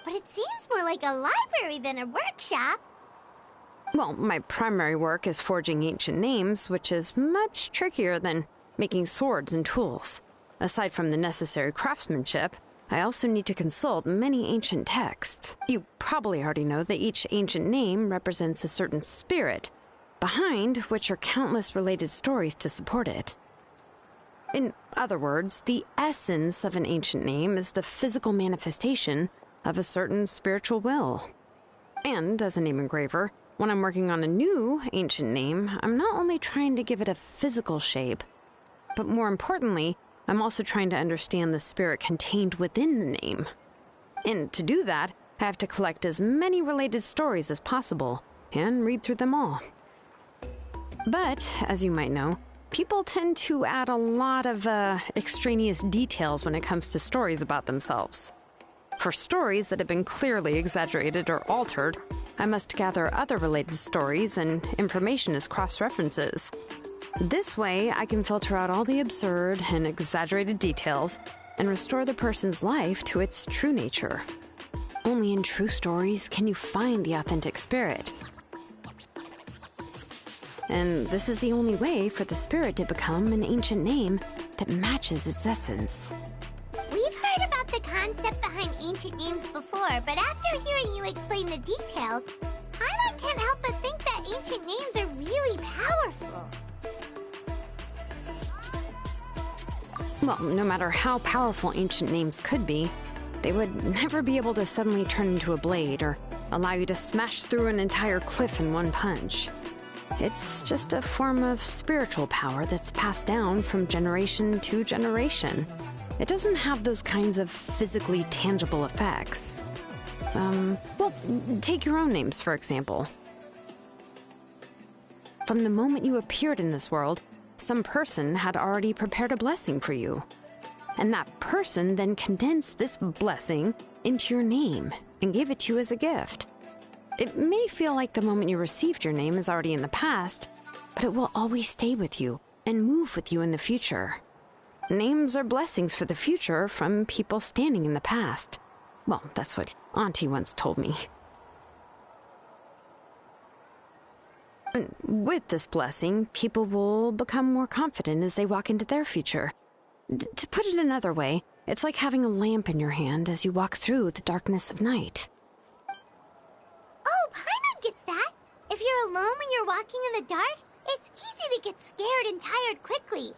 But it seems more like a library than a workshop. Well, my primary work is forging ancient names, which is much trickier than making swords and tools. Aside from the necessary craftsmanship, I also need to consult many ancient texts. You probably already know that each ancient name represents a certain spirit, behind which are countless related stories to support it. In other words, the essence of an ancient name is the physical manifestation of a certain spiritual will. And as a name engraver, when I'm working on a new ancient name, I'm not only trying to give it a physical shape, but more importantly, I'm also trying to understand the spirit contained within the name. And to do that, I have to collect as many related stories as possible and read through them all. But, as you might know, people tend to add a lot of extraneous details when it comes to stories about themselves. For stories that have been clearly exaggerated or altered, I must gather other related stories and information as cross-references. This way, I can filter out all the absurd and exaggerated details and restore the person's life to its true nature. Only in true stories can you find the authentic spirit. And this is the only way for the spirit to become an ancient name that matches its essence. We've heard about the concept behind ancient names before, but after hearing you explain the details, Paimon can't help but think that ancient names are really powerful. Well, no matter how powerful ancient names could be, they would never be able to suddenly turn into a blade or allow you to smash through an entire cliff in one punch. It's just a form of spiritual power that's passed down from generation to generation. It doesn't have those kinds of physically tangible effects. Well, take your own names, for example. From the moment you appeared in this world, some person had already prepared a blessing for you. And that person then condensed this blessing into your name and gave it to you as a gift. It may feel like the moment you received your name is already in the past, but it will always stay with you and move with you in the future. Names are blessings for the future from people standing in the past. Well, that's what Auntie once told me. And with this blessing, people will become more confident as they walk into their future. To put it another way, it's like having a lamp in your hand as you walk through the darkness of night. Oh, Paimon gets that. If you're alone when you're walking in the dark, it's easy to get scared and tired quickly.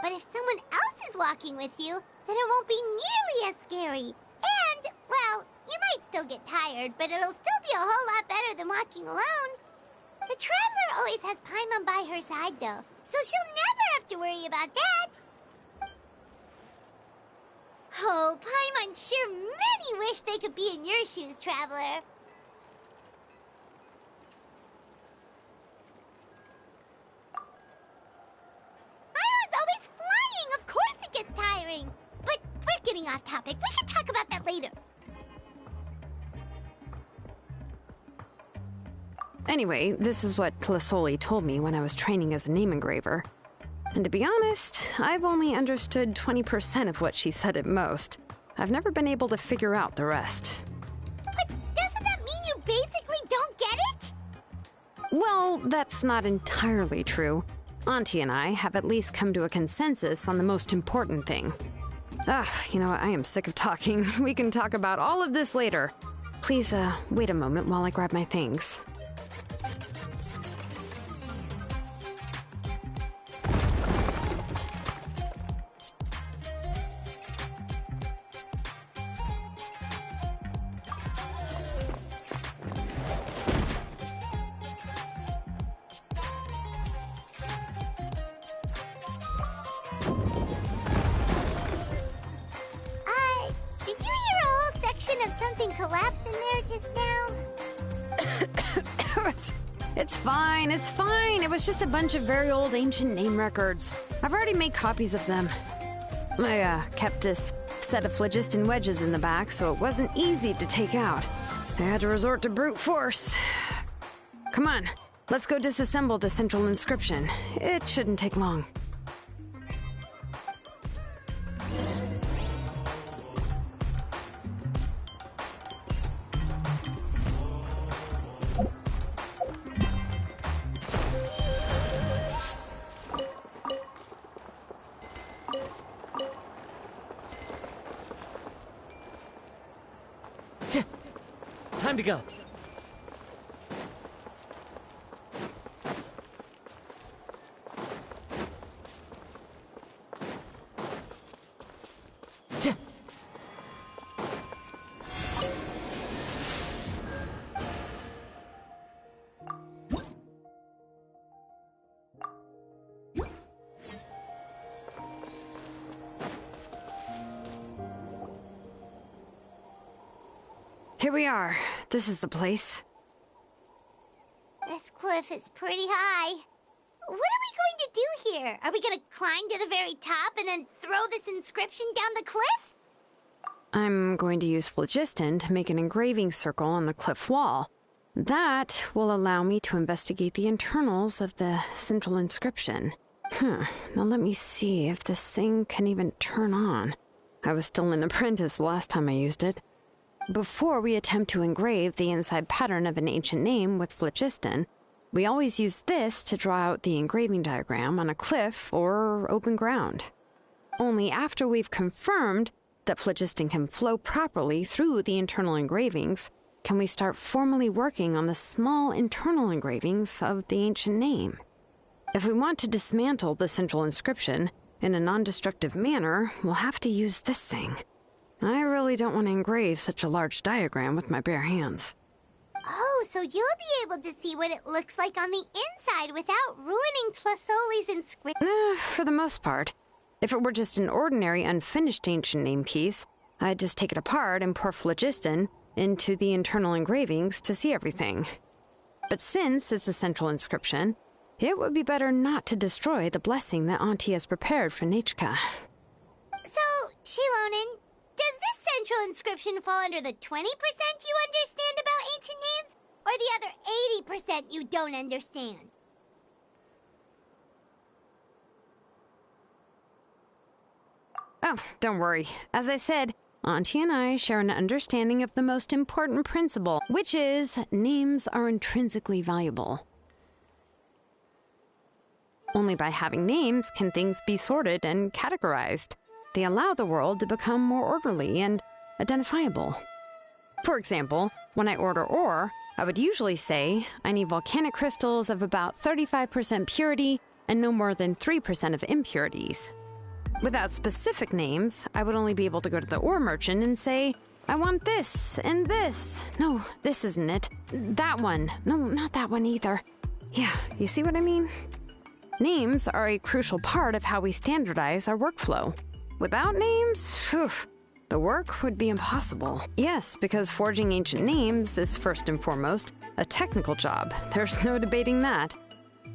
But if someone else is walking with you, then it won't be nearly as scary. And, well, you might still get tired, but it'll still be a whole lot better than walking alone. The Traveler always has Paimon by her side, though, so she'll never have to worry about that. Oh, Paimon sure many wish they could be in your shoes, Traveler. off topic. We can talk about that later. Anyway, this is what Tlasoli told me when I was training as a name engraver. And to be honest, I've only understood 20% of what she said at most. I've never been able to figure out the rest. But doesn't that mean you basically don't get it? Well, that's not entirely true. Auntie and I have at least come to a consensus on the most important thing. You know what? I am sick of talking. We can talk about all of this later. Please, wait a moment while I grab my things. Did you hear a whole section of something collapse in there just now? It's fine, it's fine. It was just a bunch of very old ancient name records. I've already made copies of them. I kept this set of phlogiston wedges in the back, so it wasn't easy to take out. I had to resort to brute force. Come on, let's go disassemble the central inscription. It shouldn't take long. Time to go. Here we are. This is the place. This cliff is pretty high. What are we going to do here? Are we going to climb to the very top and then throw this inscription down the cliff? I'm going to use phlogiston to make an engraving circle on the cliff wall. That will allow me to investigate the internals of the central inscription. Now let me see if this thing can even turn on. I was still an apprentice last time I used it. Before we attempt to engrave the inside pattern of an ancient name with phlogiston, we always use this to draw out the engraving diagram on a cliff or open ground. Only after we've confirmed that phlogiston can flow properly through the internal engravings can we start formally working on the small internal engravings of the ancient name. If we want to dismantle the central inscription in a non-destructive manner, we'll have to use this thing. I really don't want to engrave such a large diagram with my bare hands. Oh, so you'll be able to see what it looks like on the inside without ruining Tlasoli's inscription? For the most part. If it were just an ordinary unfinished ancient name piece, I'd just take it apart and pour phlogiston into the internal engravings to see everything. But since it's a central inscription, it would be better not to destroy the blessing that Auntie has prepared for Nechka. So, Shilonen, does this central inscription fall under the 20% you understand about ancient names, or the other 80% you don't understand? Oh, don't worry. As I said, Auntie and I share an understanding of the most important principle, which is names are intrinsically valuable. Only by having names can things be sorted and categorized. They allow the world to become more orderly and identifiable. For example, when I order ore, I would usually say I need volcanic crystals of about 35% purity and no more than 3% of impurities. Without specific names, I would only be able to go to the ore merchant and say, I want this and this. No, this isn't it. That one. No, not that one either. Yeah, you see what I mean? Names are a crucial part of how we standardize our workflow. Without names, the work would be impossible. Yes, because forging ancient names is first and foremost a technical job. There's no debating that.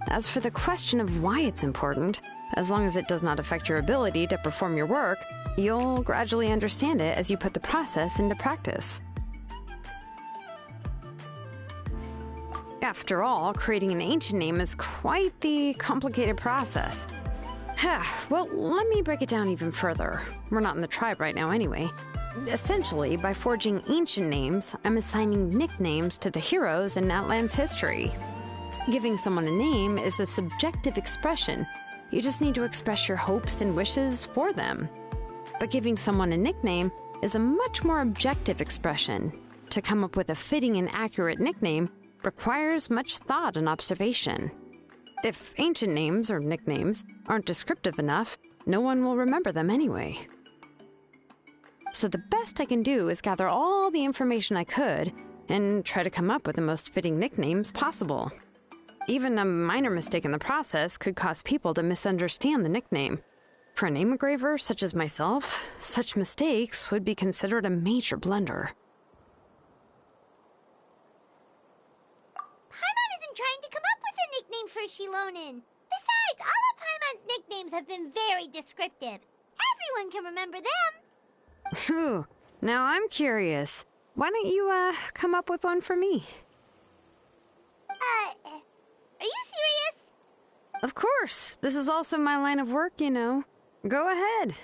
As for the question of why it's important, as long as it does not affect your ability to perform your work, you'll gradually understand it as you put the process into practice. After all, creating an ancient name is quite the complicated process. Well, let me break it down even further. We're not in the tribe right now anyway. Essentially, by forging ancient names, I'm assigning nicknames to the heroes in Natlan's history. Giving someone a name is a subjective expression. You just need to express your hopes and wishes for them. But giving someone a nickname is a much more objective expression. To come up with a fitting and accurate nickname requires much thought and observation. If ancient names or nicknames aren't descriptive enough, no one will remember them anyway. So the best I can do is gather all the information I could and try to come up with the most fitting nicknames possible. Even a minor mistake in the process could cause people to misunderstand the nickname. For a name engraver such as myself, such mistakes would be considered a major blunder. Paimon isn't trying to come up with a nickname for Shilonen. Besides, all of Paimon's nicknames have been very descriptive. Everyone can remember them. Phew. Now I'm curious. Why don't you, come up with one for me? Are you serious? Of course. This is also my line of work, you know. Go ahead.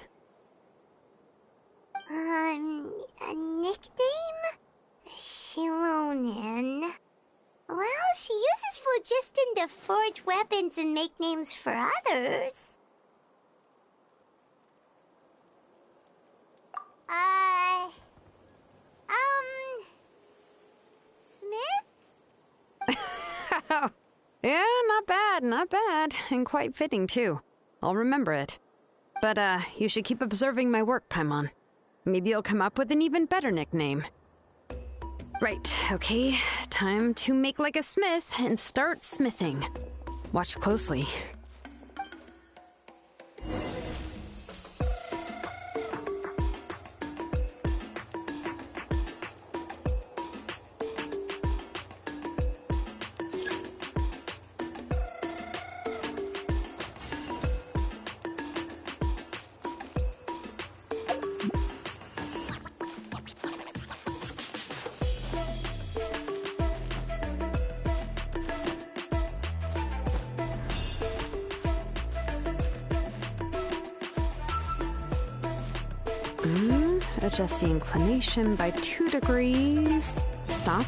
A nickname? Shilonen. Well, she uses phlogiston to forge weapons and make names for others. Smith? Yeah, not bad, and quite fitting too. I'll remember it. But, you should keep observing my work, Paimon. Maybe you'll come up with an even better nickname. Right, okay, time to make like a smith and start smithing. Watch closely. Adjust the inclination by 2 degrees. Stop.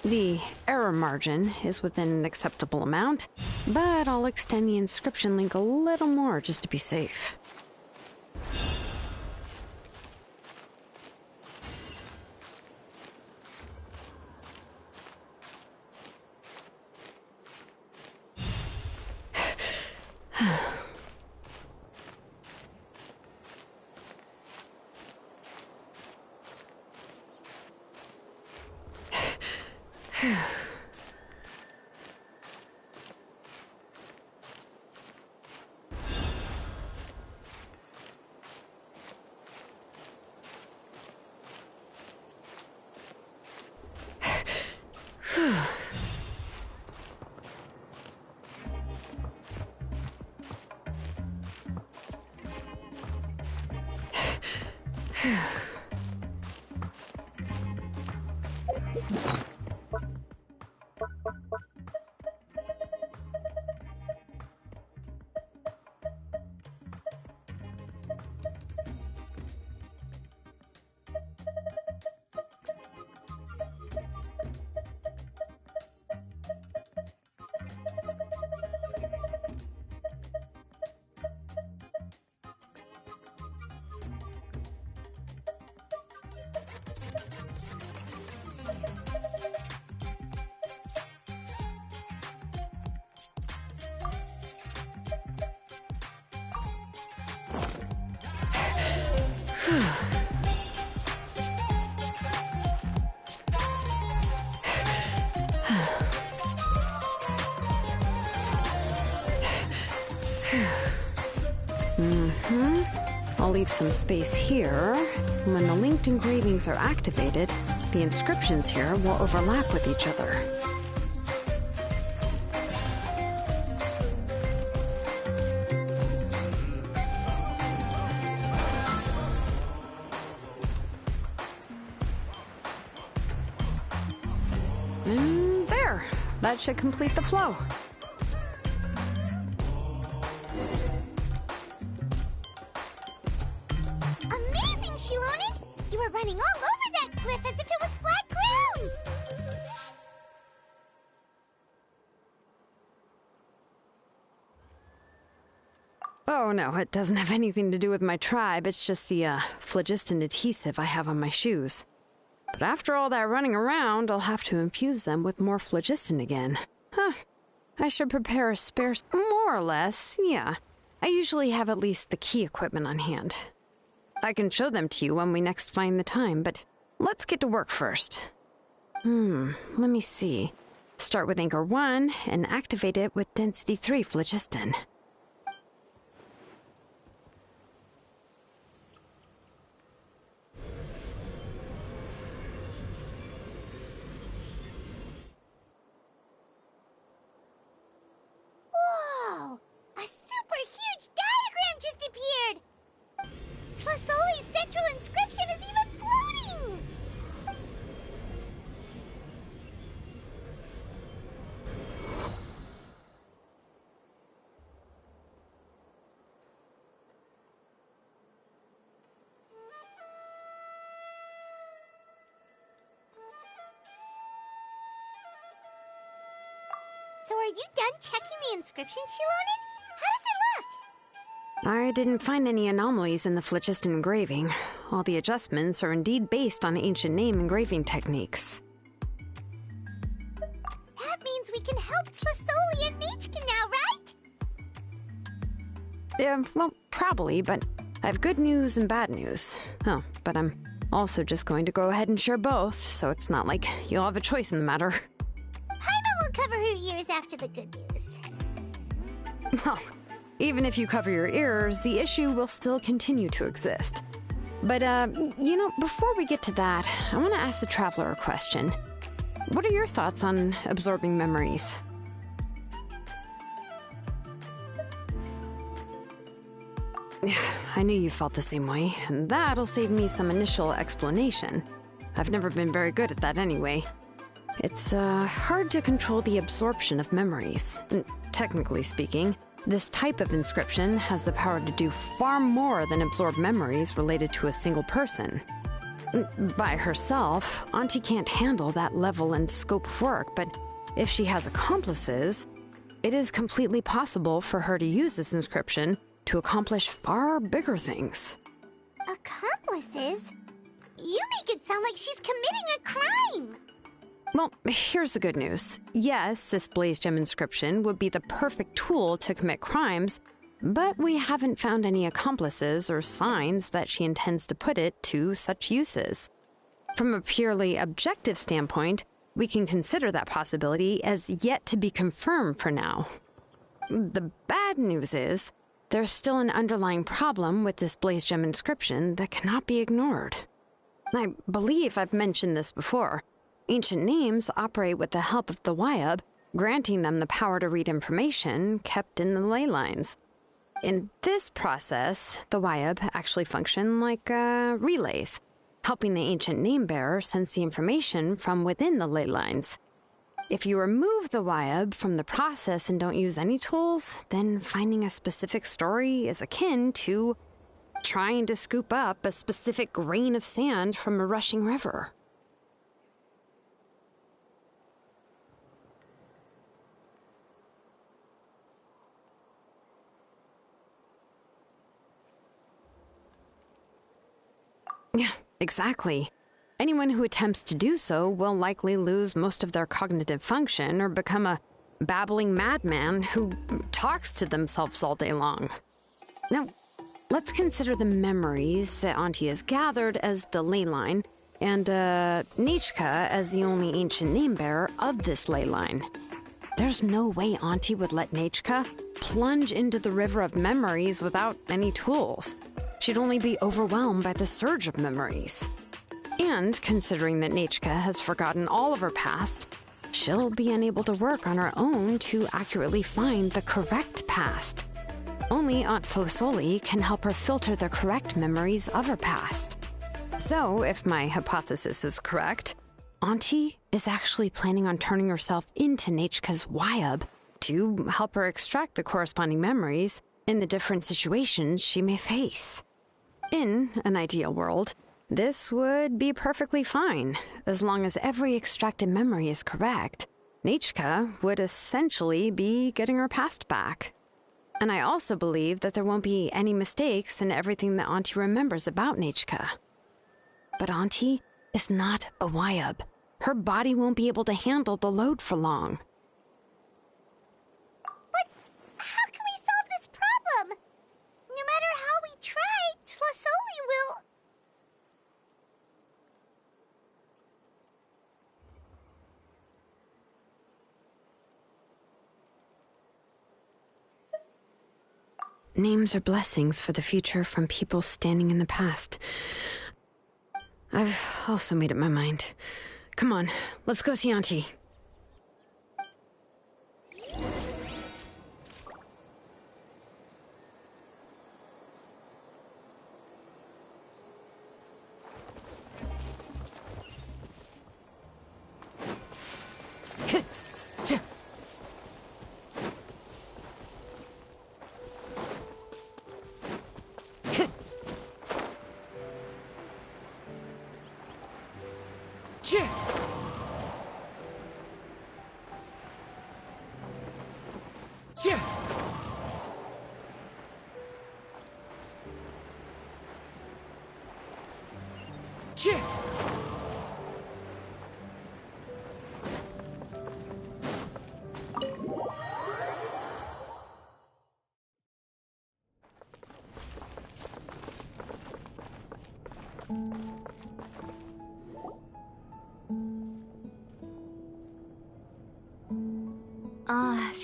The error margin is within an acceptable amount, but I'll extend the inscription link a little more just to be safe. I'll leave some space here. When the linked engravings are activated, the inscriptions here will overlap with each other. And there! That should complete the flow. Amazing, Shilonen! You were running all over that cliff as if it was flat ground! Oh no, it doesn't have anything to do with my tribe. It's just the phlogiston adhesive I have on my shoes. But after all that running around, I'll have to infuse them with more phlogiston again. Huh. I should prepare a spare... More or less, yeah. I usually have at least the key equipment on hand. I can show them to you when we next find the time, but let's get to work first. Let me see. Start with Anchor 1 and activate it with Density 3 phlogiston. Whoa! A super huge diagram just appeared! Tlasoli's central inscription is even floating! So are you done checking the inscription, Shilonen? How does it look? I didn't find any anomalies in the phlogiston engraving. All the adjustments are indeed based on ancient name engraving techniques. That means we can help Tlasoli and Nechka now, right? Well, probably, but I have good news and bad news. Oh, but I'm also just going to go ahead and share both, so it's not like you'll have a choice in the matter. Paimon will cover her ears after the good news. Well, even if you cover your ears, the issue will still continue to exist. But, before we get to that, I want to ask the Traveler a question. What are your thoughts on absorbing memories? I knew you felt the same way, and that'll save me some initial explanation. I've never been very good at that anyway. It's hard to control the absorption of memories. Technically speaking, this type of inscription has the power to do far more than absorb memories related to a single person. By herself, Auntie can't handle that level and scope of work, but if she has accomplices, it is completely possible for her to use this inscription to accomplish far bigger things. Accomplices? You make it sound like she's committing a crime! Well, here's the good news. Yes, this Blaze Gem inscription would be the perfect tool to commit crimes, but we haven't found any accomplices or signs that she intends to put it to such uses. From a purely objective standpoint, we can consider that possibility as yet to be confirmed for now. The bad news is, there's still an underlying problem with this Blaze Gem inscription that cannot be ignored. I believe I've mentioned this before. Ancient names operate with the help of the Wyab, granting them the power to read information kept in the ley lines. In this process, the Wyab actually function like relays, helping the ancient name bearer sense the information from within the ley lines. If you remove the Wyab from the process and don't use any tools, then finding a specific story is akin to trying to scoop up a specific grain of sand from a rushing river. Yeah, exactly. Anyone who attempts to do so will likely lose most of their cognitive function or become a babbling madman who talks to themselves all day long. Now, Let's consider the memories that Auntie has gathered as the ley line, and Nechka as the only ancient name-bearer of this ley line. There's no way Auntie would let Nechka plunge into the river of memories without any tools. She'd only be overwhelmed by the surge of memories. And considering that Nechka has forgotten all of her past, she'll be unable to work on her own to accurately find the correct past. Only Aunt Tlisoli can help her filter the correct memories of her past. So, if my hypothesis is correct, Auntie is actually planning on turning herself into Nechka's Wyab to help her extract the corresponding memories in the different situations she may face. In an ideal world, this would be perfectly fine. As long as every extracted memory is correct, Nechka would essentially be getting her past back. And I also believe that there won't be any mistakes in everything that Auntie remembers about Nechka. But Auntie is not a Wyab. Her body won't be able to handle the load for long. But how can we solve this problem? No matter how we try, Tlasoli will... Names are blessings for the future from people standing in the past. I've also made up my mind. Come on, let's go see Auntie.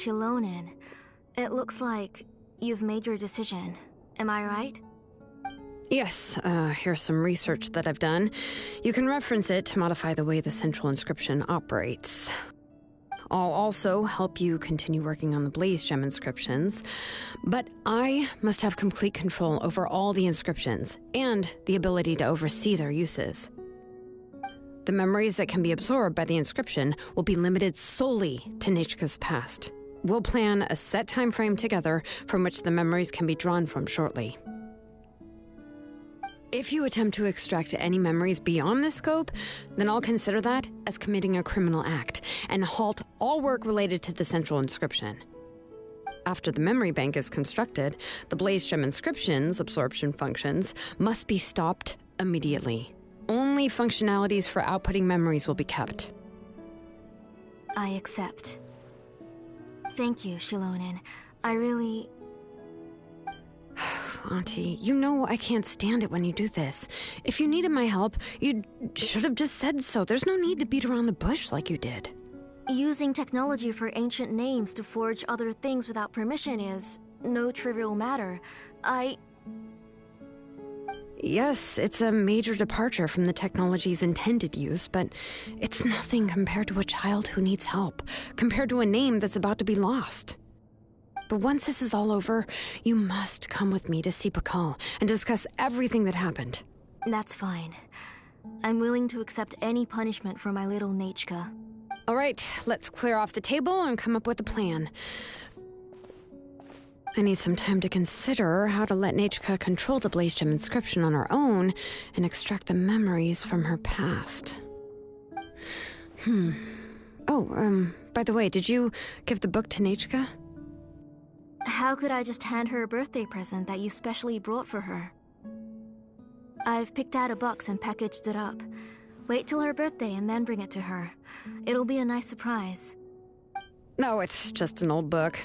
Shilonen. It looks like you've made your decision. Am I right? Yes, here's some research that I've done. You can reference it to modify the way the central inscription operates. I'll also help you continue working on the Blaze Gem inscriptions, but I must have complete control over all the inscriptions and the ability to oversee their uses. The memories that can be absorbed by the inscription will be limited solely to Nechka's past. We'll plan a set time frame together from which the memories can be drawn from shortly. If you attempt to extract any memories beyond this scope, then I'll consider that as committing a criminal act and halt all work related to the central inscription. After the memory bank is constructed, the Blaze Gem inscription's absorption functions must be stopped immediately. Only functionalities for outputting memories will be kept. I accept. Thank you, Shilonen. I really... Auntie, you know I can't stand it when you do this. If you needed my help, you should have just said so. There's no need to beat around the bush like you did. Using technology for ancient names to forge other things without permission is no trivial matter. Yes, it's a major departure from the technology's intended use, but it's nothing compared to a child who needs help, compared to a name that's about to be lost. But once this is all over, you must come with me to see Pakal and discuss everything that happened. That's fine. I'm willing to accept any punishment for my little Nechka. All right, let's clear off the table and come up with a plan. I need some time to consider how to let Nechka control the Blaze Gem inscription on her own and extract the memories from her past. Oh, by the way, did you give the book to Nechka? How could I just hand her a birthday present that you specially brought for her? I've picked out a box and packaged it up. Wait till her birthday and then bring it to her. It'll be a nice surprise. No, it's just an old book.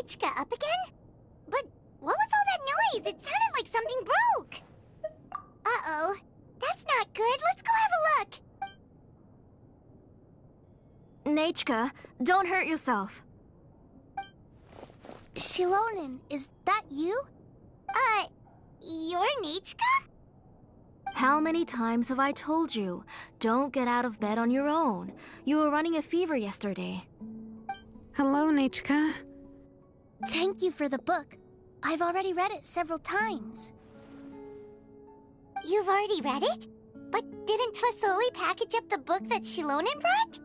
Nechka up again? But what was all that noise? It sounded like something broke. Uh-oh. That's not good. Let's go have a look. Nechka, don't hurt yourself. Shilonen, is that you? You're Nechka? How many times have I told you? Don't get out of bed on your own. You were running a fever yesterday. Hello, Nechka. Thank you for the book. I've already read it several times. You've already read it? But didn't Tlasoli package up the book that Shilonen brought?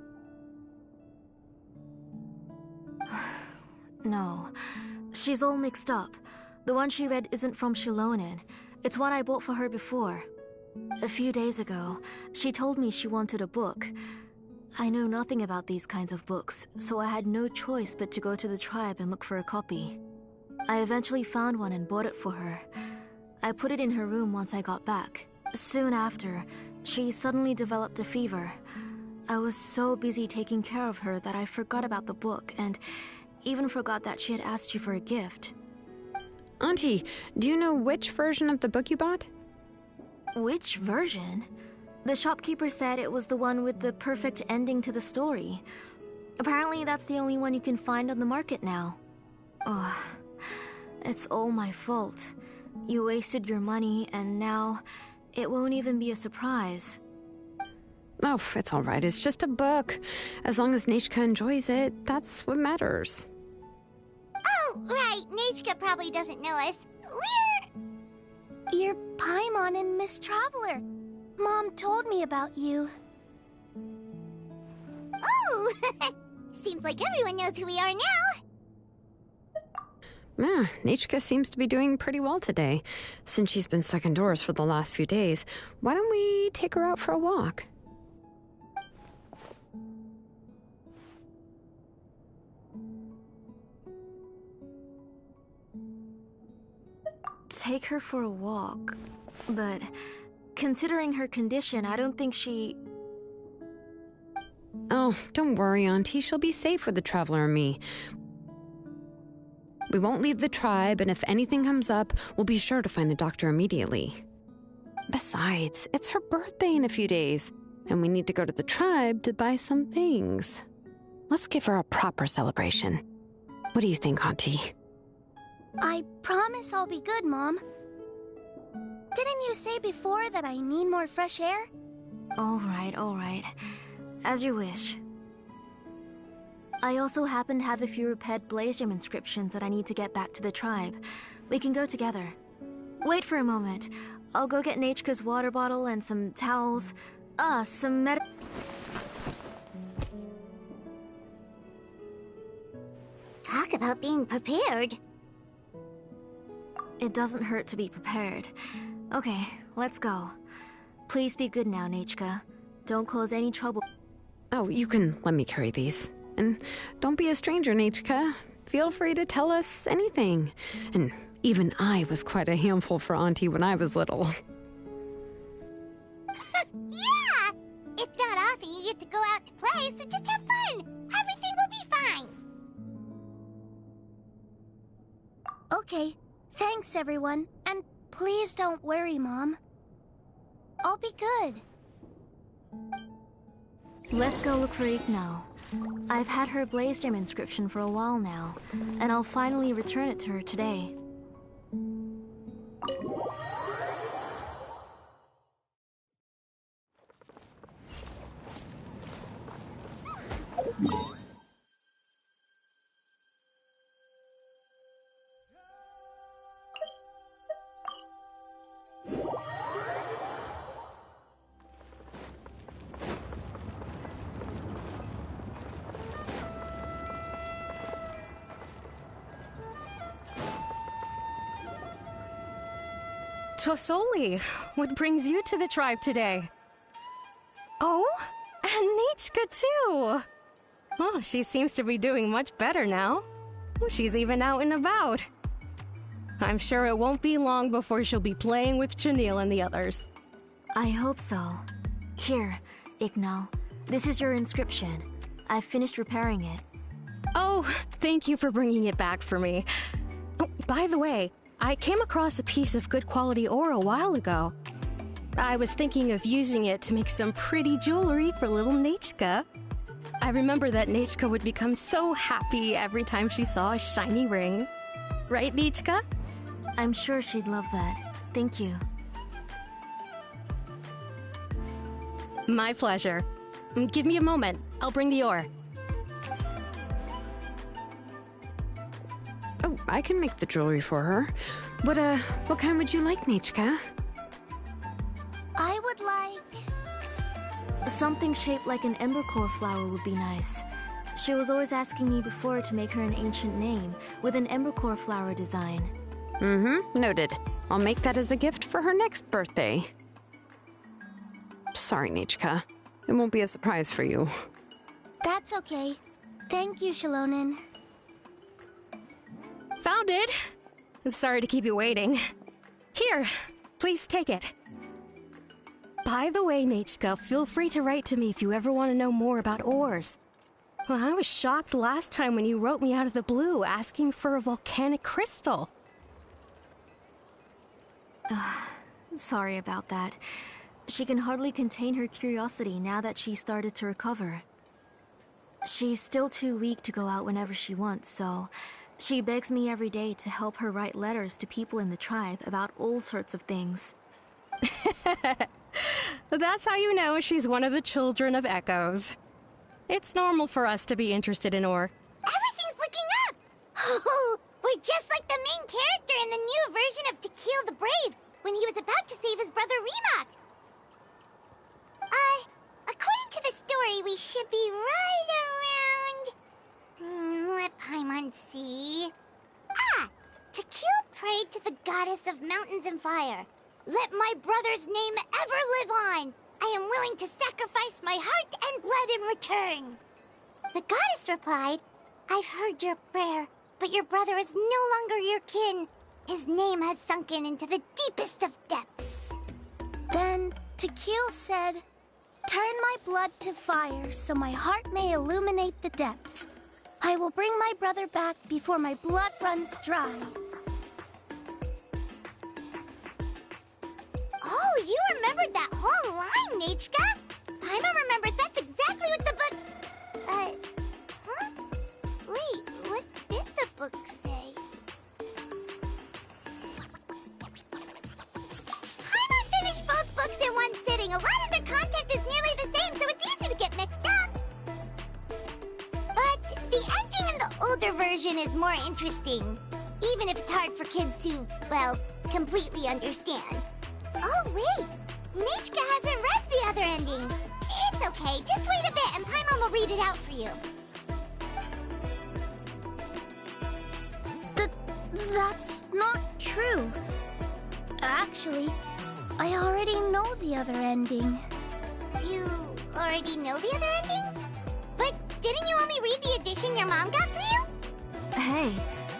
No. She's all mixed up. The one she read isn't from Shilonen. It's one I bought for her before. A few days ago, she told me she wanted a book. I know nothing about these kinds of books, so I had no choice but to go to the tribe and look for a copy. I eventually found one and bought it for her. I put it in her room once I got back. Soon after, she suddenly developed a fever. I was so busy taking care of her that I forgot about the book and even forgot that she had asked you for a gift. Auntie, do you know which version of the book you bought? Which version? The shopkeeper said it was the one with the perfect ending to the story. Apparently that's the only one you can find on the market now. Ugh, it's all my fault. You wasted your money and now it won't even be a surprise. Oh, it's all right. It's just a book. As long as Nechka enjoys it, that's what matters. Oh, right. Nechka probably doesn't know us. You're Paimon and Miss Traveler. Mom told me about you. Oh! Seems like everyone knows who we are now. Yeah, Nechka seems to be doing pretty well today. Since she's been stuck indoors for the last few days, why don't we take her out for a walk? Take her for a walk. But considering her condition, I don't think she... Oh, don't worry, Auntie. She'll be safe with the Traveler and me. We won't leave the tribe, and if anything comes up, we'll be sure to find the doctor immediately. Besides, it's her birthday in a few days, and we need to go to the tribe to buy some things. Let's give her a proper celebration. What do you think, Auntie? I promise I'll be good, Mom. Didn't you say before that I need more fresh air? All right. As you wish. I also happen to have a few repaired Blaze Gem inscriptions that I need to get back to the tribe. We can go together. Wait for a moment. I'll go get Nechka's water bottle and some towels. Some Talk about being prepared. It doesn't hurt to be prepared. Okay, let's go. Please be good now, Nechka. Don't cause any trouble. Oh, you can let me carry these. And don't be a stranger, Nechka. Feel free to tell us anything. And even I was quite a handful for Auntie when I was little. Yeah! It's not often you get to go out to play, so just have fun. Everything will be fine. Okay. Thanks, everyone. And please don't worry, Mom. I'll be good. Let's go look for Ignal. I've had her Blaze Gem inscription for a while now, and I'll finally return it to her today. Tosoli, what brings you to the tribe today? Oh, and Nechka too! Oh, she seems to be doing much better now. She's even out and about. I'm sure it won't be long before she'll be playing with Janil and the others. I hope so. Here, Ignal. This is your inscription. I've finished repairing it. Oh, thank you for bringing it back for me. Oh, by the way, I came across a piece of good quality ore a while ago. I was thinking of using it to make some pretty jewelry for little Nechka. I remember that Nechka would become so happy every time she saw a shiny ring. Right, Nechka? I'm sure she'd love that. Thank you. My pleasure. Give me a moment. I'll bring the ore. Oh, I can make the jewelry for her. What kind would you like, Nechka? I would like... Something shaped like an embercore flower would be nice. She was always asking me before to make her an ancient name with an embercore flower design. Mm-hmm, noted. I'll make that as a gift for her next birthday. Sorry, Nechka. It won't be a surprise for you. That's okay. Thank you, Shalonen. Found it! Sorry to keep you waiting. Here, please take it. By the way, Nechka, feel free to write to me if you ever want to know more about ores. Well, I was shocked last time when you wrote me out of the blue asking for a volcanic crystal. Sorry about that. She can hardly contain her curiosity now that she's started to recover. She's still too weak to go out whenever she wants, so she begs me every day to help her write letters to people in the tribe about all sorts of things. That's how you know she's one of the children of Echoes. It's normal for us to be interested in ore. Everything's looking up! Oh, we're just like the main character in the new version of To Kill the Brave, when he was about to save his brother Remak. According to the story, we should be right around... let Paimon see... To Kill prayed to the goddess of mountains and fire. Let my brother's name ever live on! I am willing to sacrifice my heart and blood in return! The goddess replied, I've heard your prayer, but your brother is no longer your kin. His name has sunken into the deepest of depths. Then Tequil said, turn my blood to fire so my heart may illuminate the depths. I will bring my brother back before my blood runs dry. Oh, you remembered that whole line, Nechka! Paimon remembers that's exactly what the book... huh? Wait, what did the book say? Paimon finished both books in one sitting. A lot of their content is nearly the same, so it's easy to get mixed up. But the ending in the older version is more interesting, even if it's hard for kids to, well, completely understand. Oh, wait! Nechka hasn't read the other ending. It's okay, just wait a bit and Paimon will read it out for you. That's not true. Actually, I already know the other ending. You already know the other ending? But didn't you only read the edition your mom got for you? Hey,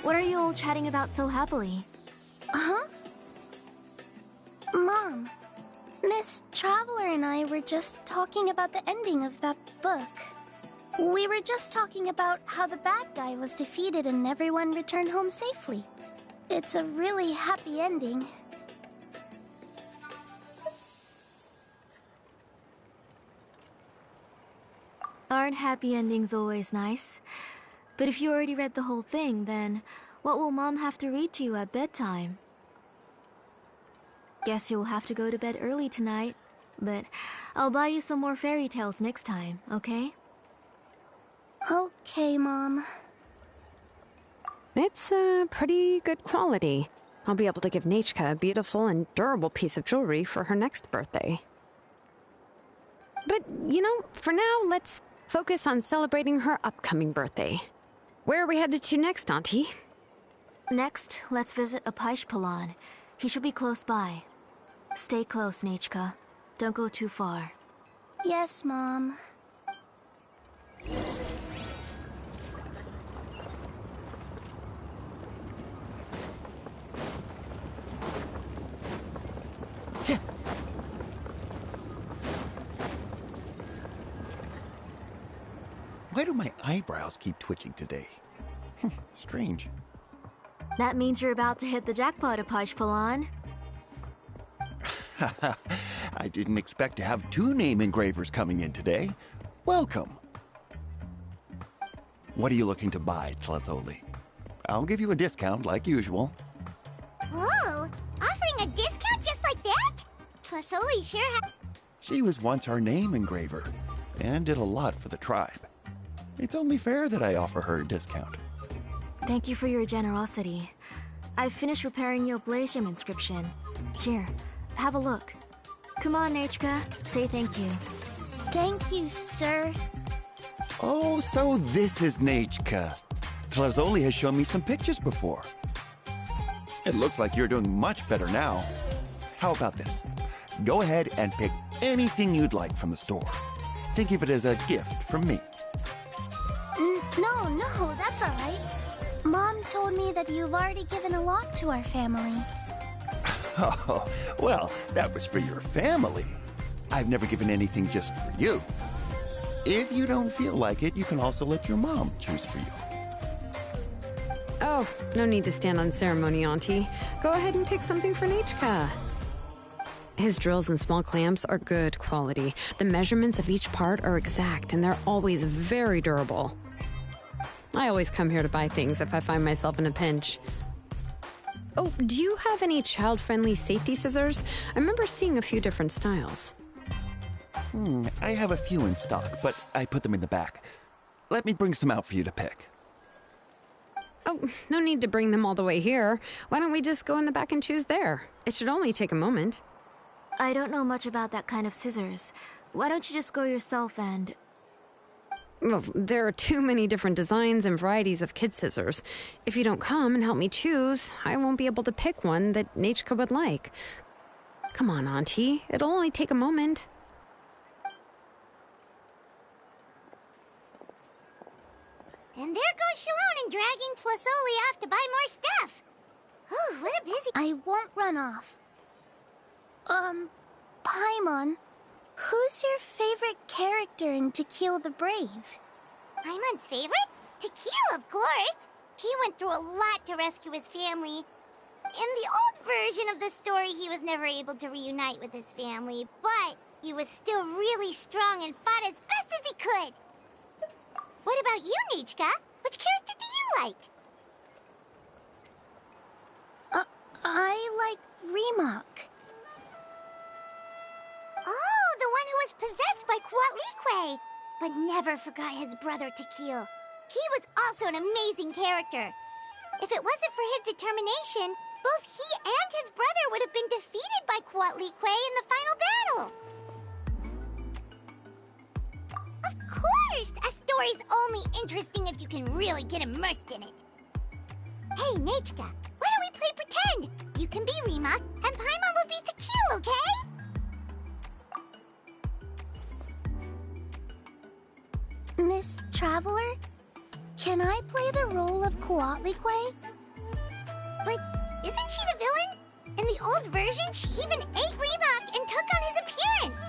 what are you all chatting about so happily? Huh? Mom, Miss Traveler and I were just talking about the ending of that book. We were just talking about how the bad guy was defeated and everyone returned home safely. It's a really happy ending. Aren't happy endings always nice? But if you already read the whole thing, then what will Mom have to read to you at bedtime? Guess you'll have to go to bed early tonight, but I'll buy you some more fairy tales next time, okay? Okay, Mom. It's pretty good quality. I'll be able to give Nechka a beautiful and durable piece of jewelry for her next birthday. But, you know, for now, let's focus on celebrating her upcoming birthday. Where are we headed to next, Auntie? Next, let's visit Apaish Palan. He should be close by. Stay close, Nechka. Don't go too far. Yes, Mom. Why do my eyebrows keep twitching today. Strange. That means you're about to hit the jackpot, Apashpalan. I didn't expect to have 2 name engravers coming in today. Welcome. What are you looking to buy, Tlazoli? I'll give you a discount like usual. Whoa! Offering a discount just like that? Tlasoli sure She was once our name engraver and did a lot for the tribe. It's only fair that I offer her a discount. Thank you for your generosity. I've finished repairing your Blaze Gem inscription. Here, have a look. Come on, Nechka, say thank you. Thank you, sir. Oh, so this is Nechka. Tlazoli has shown me some pictures before. It looks like you're doing much better now. How about this? Go ahead and pick anything you'd like from the store. Think of it as a gift from me. No, that's all right. Mom told me that you've already given a lot to our family. Oh, well, that was for your family. I've never given anything just for you. If you don't feel like it, you can also let your mom choose for you. Oh, no need to stand on ceremony, Auntie. Go ahead and pick something for Nechka. His drills and small clamps are good quality. The measurements of each part are exact, and they're always very durable. I always come here to buy things if I find myself in a pinch. Oh, do you have any child-friendly safety scissors? I remember seeing a few different styles. I have a few in stock, but I put them in the back. Let me bring some out for you to pick. Oh, no need to bring them all the way here. Why don't we just go in the back and choose there? It should only take a moment. I don't know much about that kind of scissors. Why don't you just go yourself and... Well, there are too many different designs and varieties of kid scissors. If you don't come and help me choose, I won't be able to pick one that Nechka would like. Come on, Auntie. It'll only take a moment. And there goes Shalon and dragging Tlasoli off to buy more stuff. Ooh, what a busy... I won't run off. Paimon, who's your favorite character in To Kill the Brave? Paimon's favorite? To Kill, of course. He went through a lot to rescue his family. In the old version of the story, he was never able to reunite with his family, but he was still really strong and fought as best as he could. What about you, Nechka? Which character do you like? I like Remak. Oh, the one who was possessed by Kuatlique, but never forgot his brother Tequil. He was also an amazing character. If it wasn't for his determination, both he and his brother would have been defeated by Kuatlique in the final battle. Of course! A story's only interesting if you can really get immersed in it. Hey, Nechka, why don't we play pretend? You can be Remak, and Paimon will be Tequil, okay? Miss Traveler, can I play the role of Kuatlique? But isn't she the villain? In the old version, she even ate Remak and took on his appearance.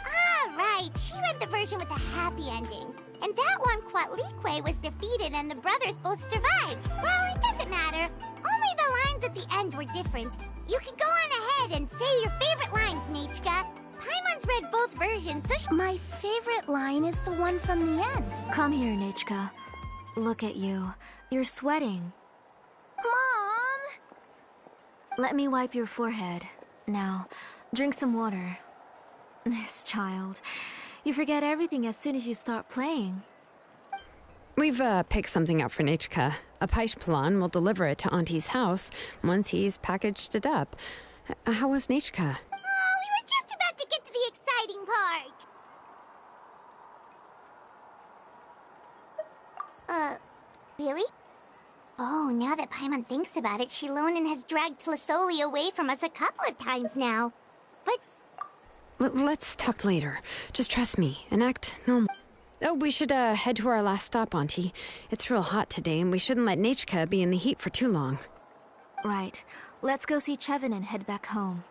Ah, right. She read the version with a happy ending. And that one, Kuatlique was defeated and the brothers both survived. Well, it doesn't matter. Only the lines at the end were different. You can go on ahead and say your favorite lines, Nechka. Paimon's read both versions, so my favorite line is the one from the end. Come here, Nechka. Look at you. You're sweating. Mom! Let me wipe your forehead. Now, drink some water. This child. You forget everything as soon as you start playing. We've picked something up for Nechka. A Paishpalan will deliver it to Auntie's house once he's packaged it up. How was Nechka? Oh, we were just about to get to the exciting part. Really? Oh, now that Paimon thinks about it, Shilonen has dragged Tlasoli away from us a couple of times now. But... Let's talk later. Just trust me and act normal. Oh, we should head to our last stop, Auntie. It's real hot today, and we shouldn't let Nechka be in the heat for too long. Right. Let's go see Chevin and head back home.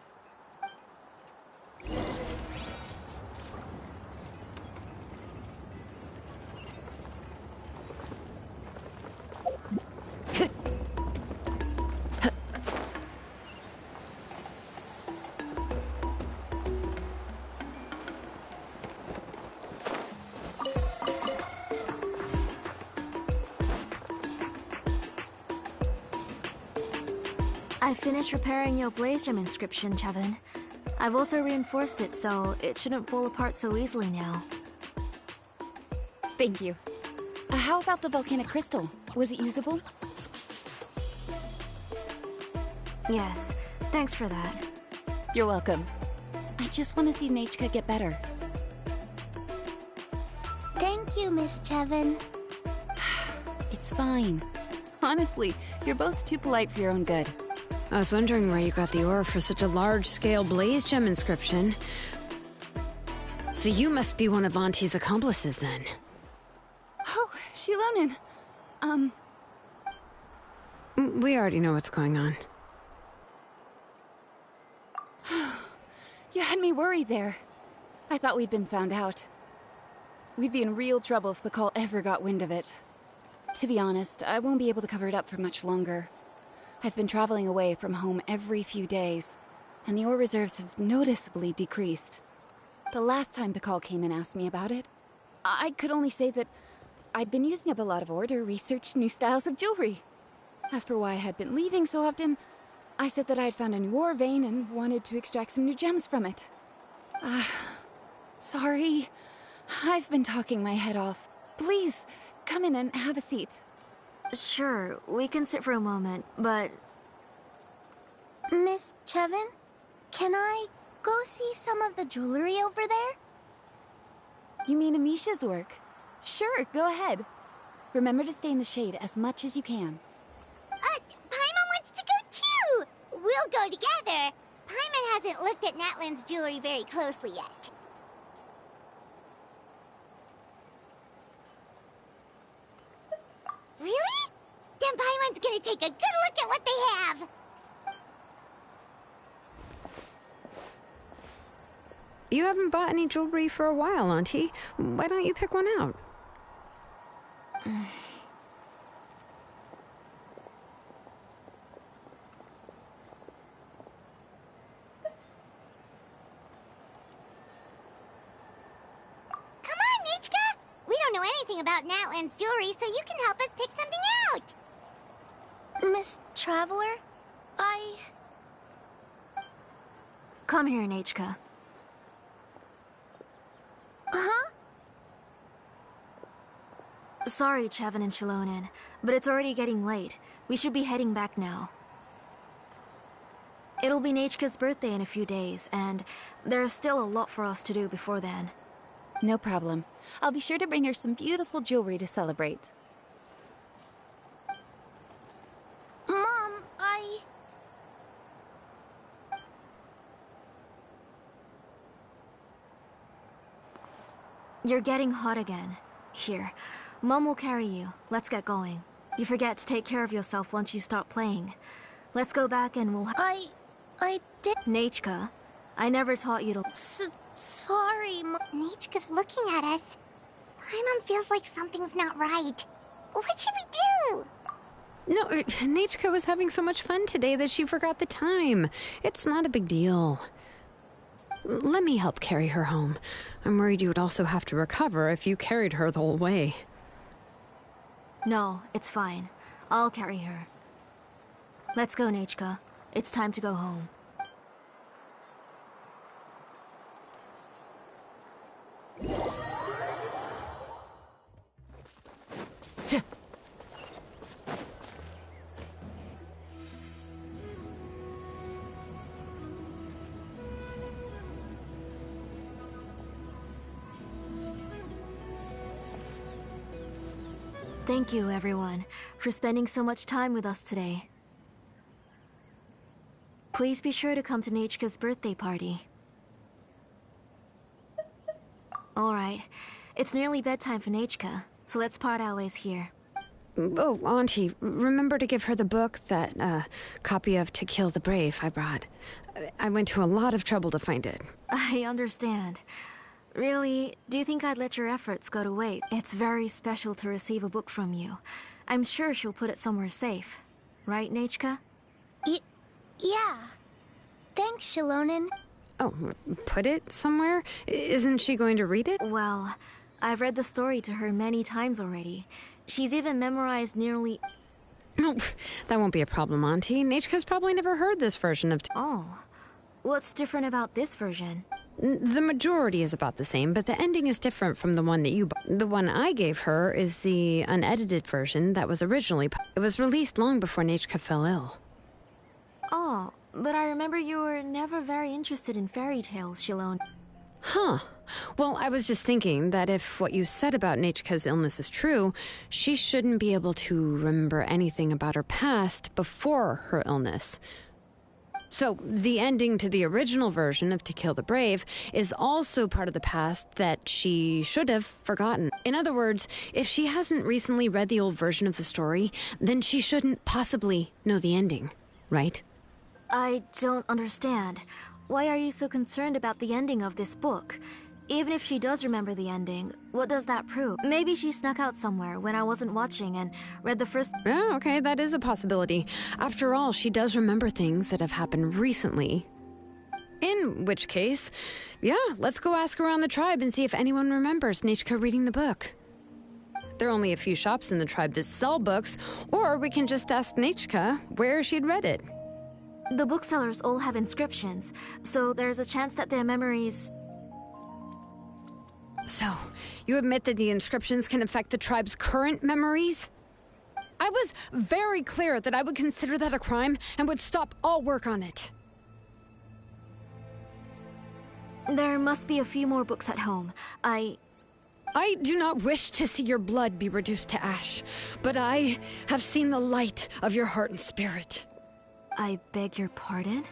I finished repairing your Blaze Gem inscription, Chevin. I've also reinforced it so it shouldn't fall apart so easily now. Thank you. How about the volcanic crystal? Was it usable? Yes, thanks for that. You're welcome. I just want to see Nechka get better. Thank you, Miss Chevin. It's fine. Honestly, you're both too polite for your own good. I was wondering where you got the ore for such a large-scale Blaze Gem inscription. So you must be one of Auntie's accomplices, then. Oh, Shilonen. We already know what's going on. You had me worried there. I thought we'd been found out. We'd be in real trouble if Pakal ever got wind of it. To be honest, I won't be able to cover it up for much longer. I've been traveling away from home every few days, and the ore reserves have noticeably decreased. The last time Pakal came and asked me about it, I could only say that I'd been using up a lot of ore to research new styles of jewelry. As for why I had been leaving so often, I said that I had found a new ore vein and wanted to extract some new gems from it. Sorry. I've been talking my head off. Please, come in and have a seat. Sure, we can sit for a moment, but... Miss Chevin, can I go see some of the jewelry over there? You mean Amisha's work? Sure, go ahead. Remember to stay in the shade as much as you can. Paimon wants to go too! We'll go together. Paimon hasn't looked at Natlan's jewelry very closely yet. Really? Then Paimon's gonna take a good look at what they have! You haven't bought any jewelry for a while, Auntie. Why don't you pick one out? We don't know anything about Natlan's jewelry, so you can help us pick something out! Miss Traveler, Come here, Nechka. Huh? Sorry, Chevin and Shilonen, but it's already getting late. We should be heading back now. It'll be Nechka's birthday in a few days, and there's still a lot for us to do before then. No problem. I'll be sure to bring her some beautiful jewelry to celebrate. Mom, You're getting hot again. Here, Mom will carry you. Let's get going. You forget to take care of yourself once you start playing. Let's go back and we'll... I did... Nechka, I never taught you to... Sorry, Mom. Nechka's looking at us. Paimon feels like something's not right. What should we do? No, Nechka was having so much fun today that she forgot the time. It's not a big deal. Let me help carry her home. I'm worried you would also have to recover if you carried her the whole way. No, it's fine. I'll carry her. Let's go, Nechka. It's time to go home. Thank you, everyone, for spending so much time with us today. Please be sure to come to Nechka's birthday party. Alright, it's nearly bedtime for Nechka, so let's part our ways here. Oh, Auntie, remember to give her the book, that copy of To Kill the Brave I brought. I went to a lot of trouble to find it. I understand. Really, do you think I'd let your efforts go to waste? It's very special to receive a book from you. I'm sure she'll put it somewhere safe. Right, Nechka? Yeah. Thanks, Shilonen. Oh, put it somewhere? Isn't she going to read it? Well, I've read the story to her many times already. She's even memorized nearly... Oh, that won't be a problem, Auntie. Nechka's probably never heard this version of... Oh. What's different about this version? The majority is about the same, but the ending is different from the one that you bought. The one I gave her is the unedited version that was originally... It was released long before Nechka fell ill. Oh, but I remember you were never very interested in fairy tales, Shilone. Huh. Well, I was just thinking that if what you said about Nechka's illness is true, she shouldn't be able to remember anything about her past before her illness. So, the ending to the original version of To Kill the Brave is also part of the past that she should have forgotten. In other words, if she hasn't recently read the old version of the story, then she shouldn't possibly know the ending, right? I don't understand. Why are you so concerned about the ending of this book? Even if she does remember the ending, what does that prove? Maybe she snuck out somewhere when I wasn't watching and read the first... Yeah, okay, that is a possibility. After all, she does remember things that have happened recently. In which case, yeah, let's go ask around the tribe and see if anyone remembers Nechka reading the book. There are only a few shops in the tribe that sell books, or we can just ask Nechka where she'd read it. The booksellers all have inscriptions, so there's a chance that their memories... So, you admit that the inscriptions can affect the tribe's current memories? I was very clear that I would consider that a crime and would stop all work on it. There must be a few more books at home. I do not wish to see your blood be reduced to ash, but I have seen the light of your heart and spirit. I beg your pardon?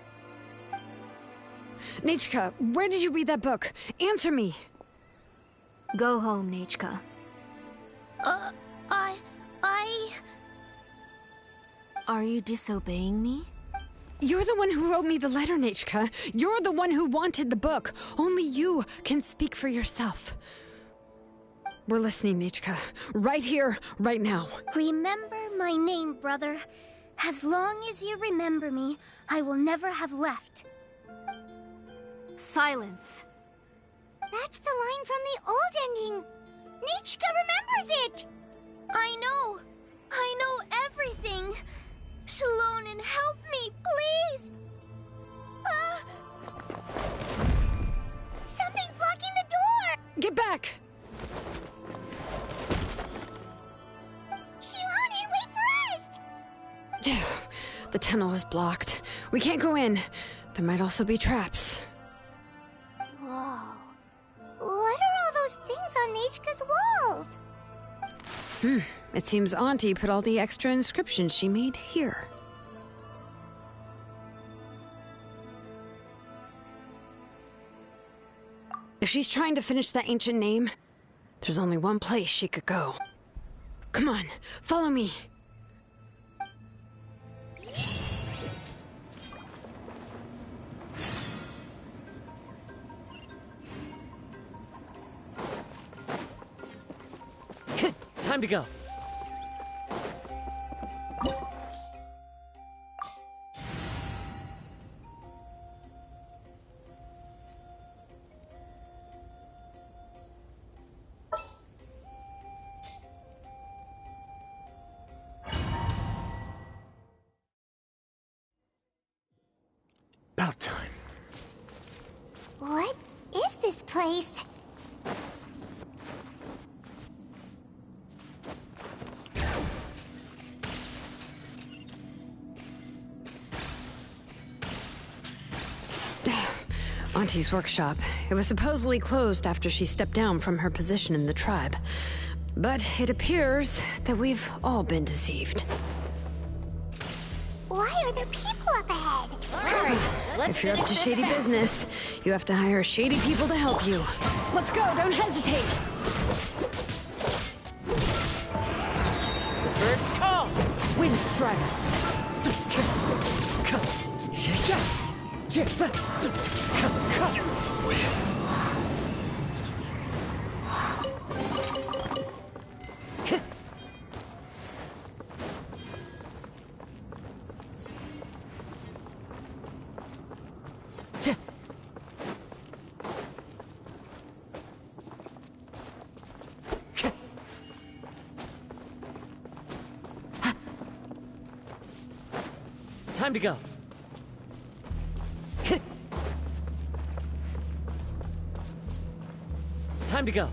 Nechka, where did you read that book? Answer me! Go home, Nechka. Are you disobeying me? You're the one who wrote me the letter, Nechka. You're the one who wanted the book. Only you can speak for yourself. We're listening, Nechka. Right here, right now. Remember my name, brother. As long as you remember me, I will never have left. Silence. That's the line from the old ending. Nechka remembers it. I know everything. Shilonen, help me, please. Something's blocking the door. Get back. Shilonen, wait for us. The tunnel is blocked. We can't go in. There might also be traps. Whoa. What are all those things on Nechka's walls? It seems Auntie put all the extra inscriptions she made here. If she's trying to finish that ancient name, there's only one place she could go. Come on, follow me. Time to go. About time. What is this place? Auntie's workshop. It was supposedly closed after she stepped down from her position in the tribe. But it appears that we've all been deceived. Why are there people up ahead? If you're up to shady business, you have to hire shady people to help you. Let's go, don't hesitate! The bird Strider. Time to go. Time to go.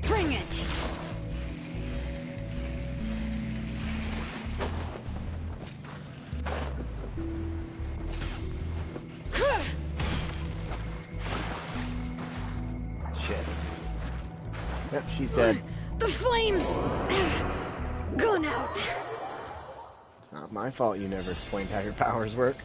Bring it! Shit. Yep, she's dead. The flames have gone out. It's not my fault you never explained how your powers work.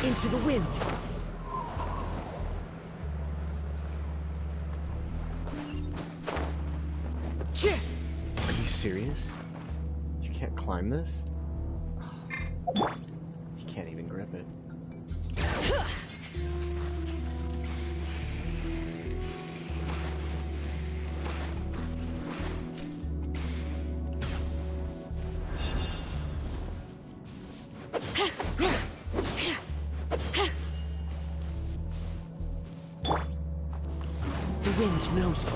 Into the wind. Are you serious? You can't climb this? You can't even grip it. The wind knows me.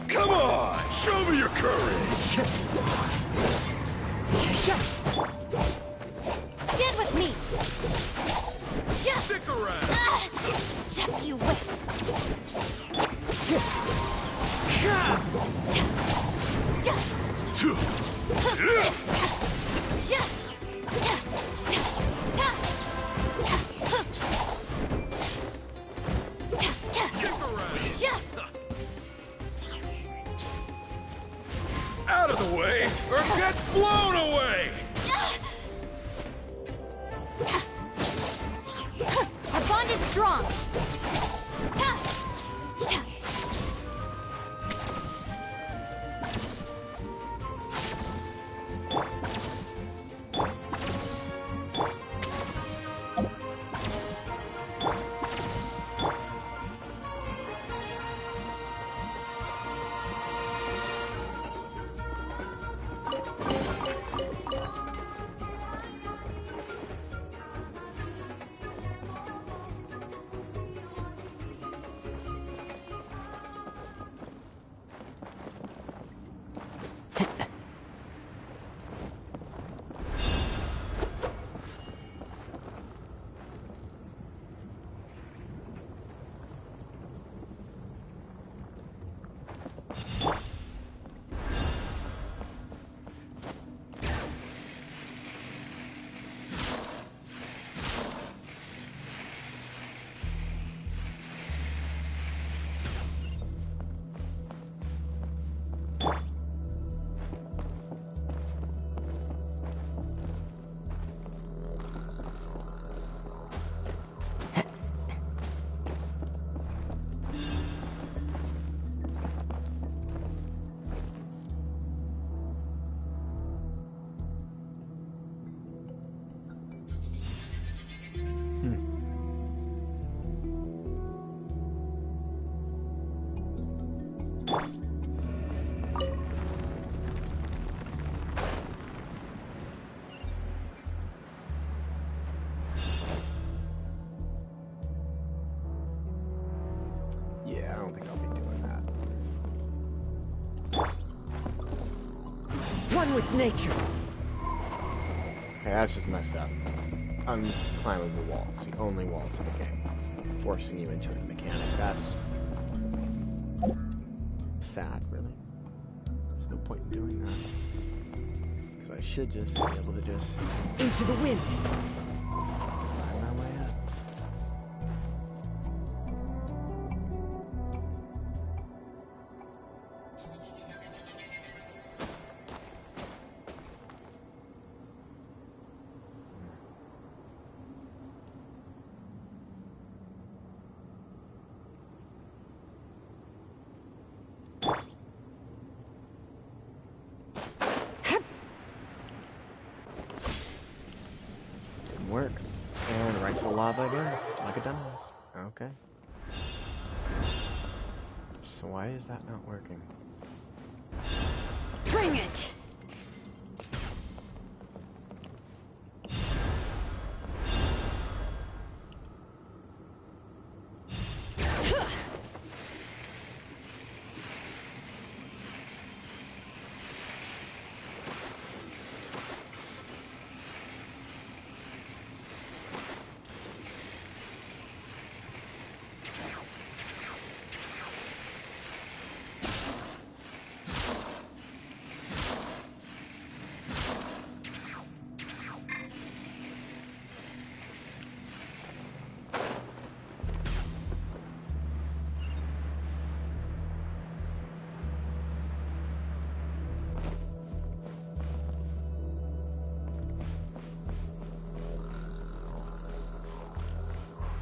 Come on! Show me your courage! Get with me! Stick around! Just you wait! Out of the way, or get blown away! Our bond is strong! I don't think I'll be doing that. One with nature. Okay, that's just messed up. Unclimbable walls, the only walls in the game, forcing you into a mechanic. That's sad, really. There's no point in doing that. So I should just be able to just into the wind. find my way up. Work. And right to the lava again, like a dumbass. Okay. So why is that not working? Bring it!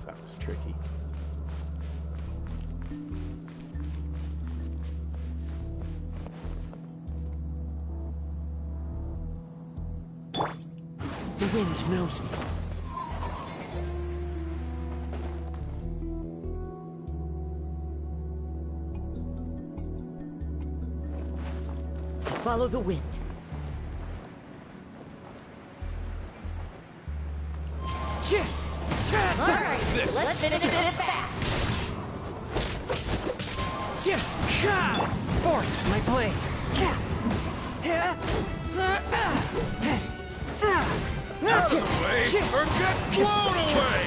That was tricky. The wind knows me. Follow the wind. Alright, let's finish this fast. Forth, my blade. Out of the way, or get blown away!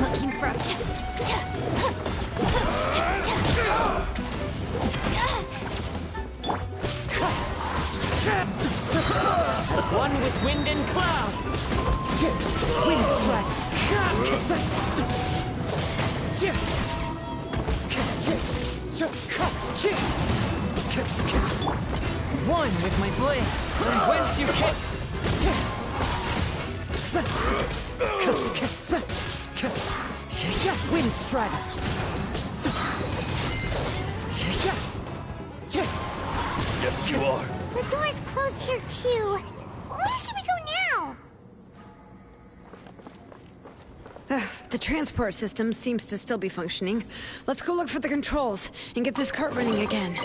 Looking from As one with wind and cloud. Wind strike. One with my blade. From whence you came. Wind strike. Yep, you are. The door's closed here too. Where should we go now? The transport system seems to still be functioning. Let's go look for the controls and get this cart running again.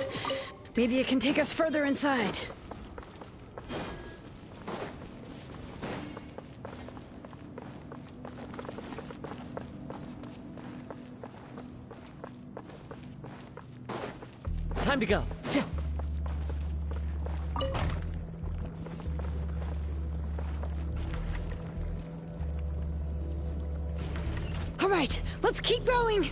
Maybe it can take us further inside. Time to go. All right, let's keep going.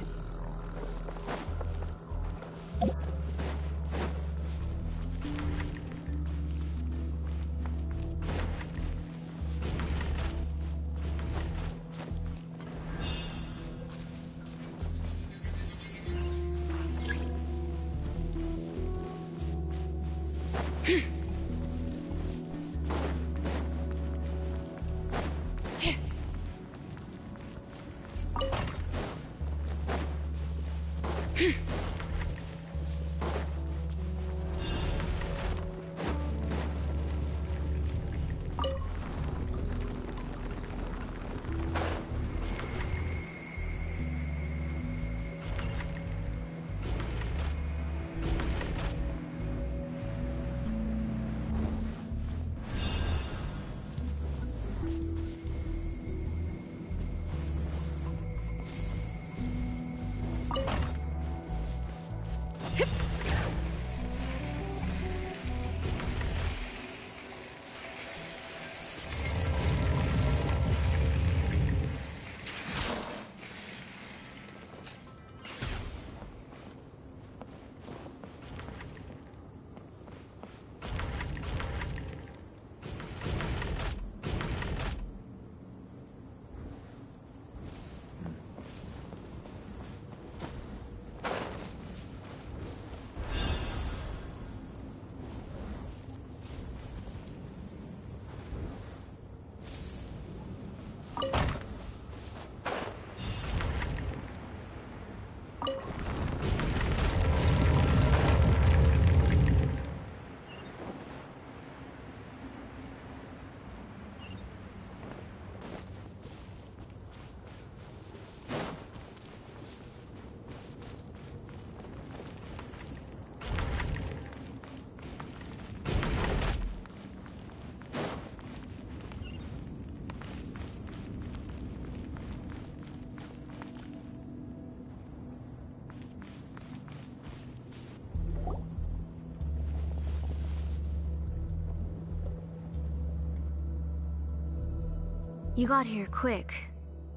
You got here quick.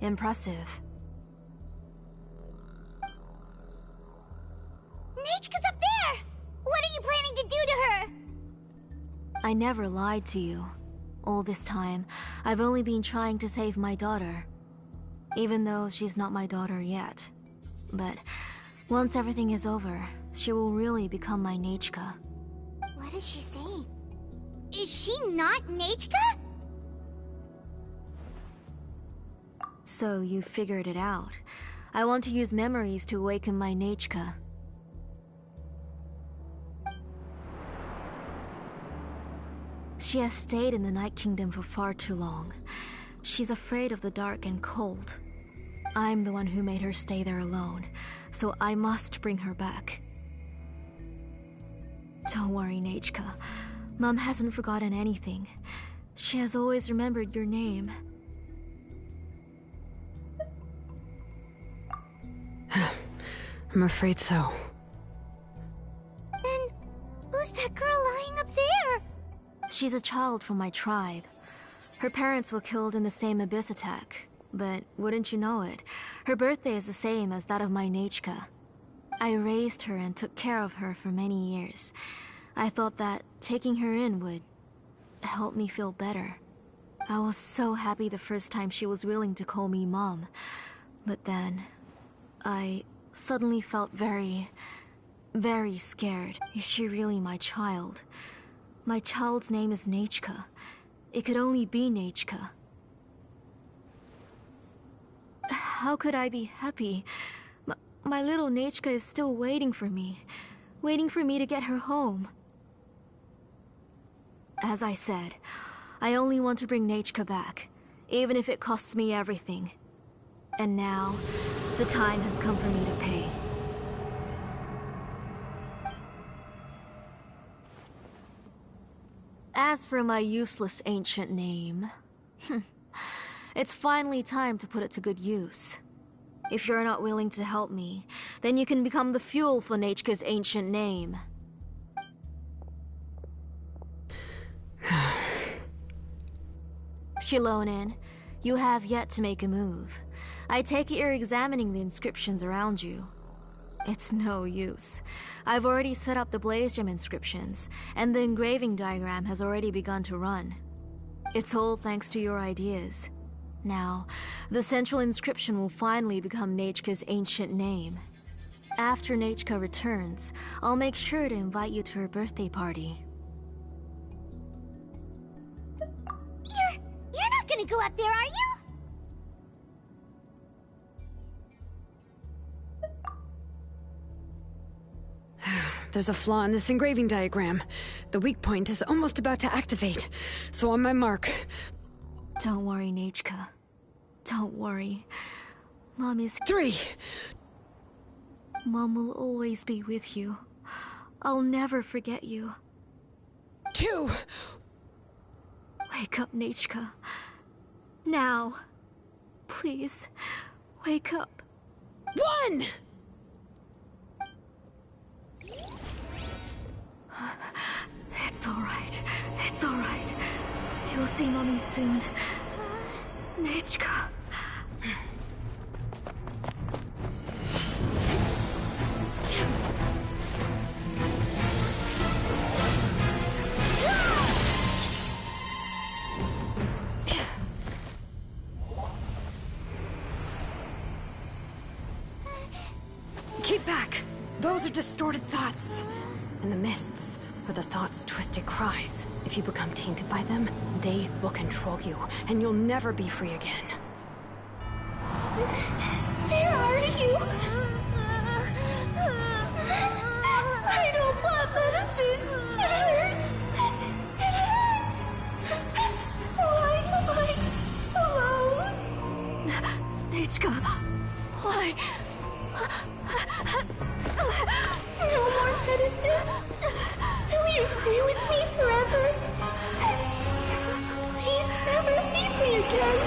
Impressive. Nechka's up there! What are you planning to do to her? I never lied to you. All this time, I've only been trying to save my daughter. Even though she's not my daughter yet. But once everything is over, she will really become my Nechka. What is she saying? Is she not Nechka? So you figured it out. I want to use memories to awaken my Nechka. She has stayed in the Night Kingdom for far too long. She's afraid of the dark and cold. I'm the one who made her stay there alone, so I must bring her back. Don't worry, Nechka. Mom hasn't forgotten anything. She has always remembered your name. I'm afraid so. Then, who's that girl lying up there? She's a child from my tribe. Her parents were killed in the same abyss attack. But wouldn't you know it, her birthday is the same as that of my Nechka. I raised her and took care of her for many years. I thought that taking her in would help me feel better. I was so happy the first time she was willing to call me Mom. But then, I suddenly felt very scared. Is she really my child? My child's name is Nechka. It could only be Nechka. How could I be happy? My little Nechka is still waiting for me to get her home. As I said, I only want to bring Nechka back, even if it costs me everything. And now, the time has come for me to pay. As for my useless ancient name, it's finally time to put it to good use. If you're not willing to help me, then you can become the fuel for Nechka's ancient name. Shilonin, you have yet to make a move. I take it you're examining the inscriptions around you. It's no use. I've already set up the Blaze Gem inscriptions, and the engraving diagram has already begun to run. It's all thanks to your ideas. Now, the central inscription will finally become Nechka's ancient name. After Nechka returns, I'll make sure to invite you to her birthday party. You're not gonna go up there, are you? There's a flaw in this engraving diagram. The weak point is almost about to activate. So on my mark. Don't worry, Nechka. Don't worry. Mom is... 3! Mom will always be with you. I'll never forget you. 2! Wake up, Nechka. Now. Please, wake up. 1! It's alright. It's alright. You'll see Mommy soon. Nechka. Keep back! Those are distorted thoughts. And the mists are the thoughts' twisted cries. If you become tainted by them, they will control you, and you'll never be free again. Where are you? I don't want medicine. It hurts. It hurts. Why am I alone? Nechka, why? No more medicine. Will you stay with me forever? Please never leave me again.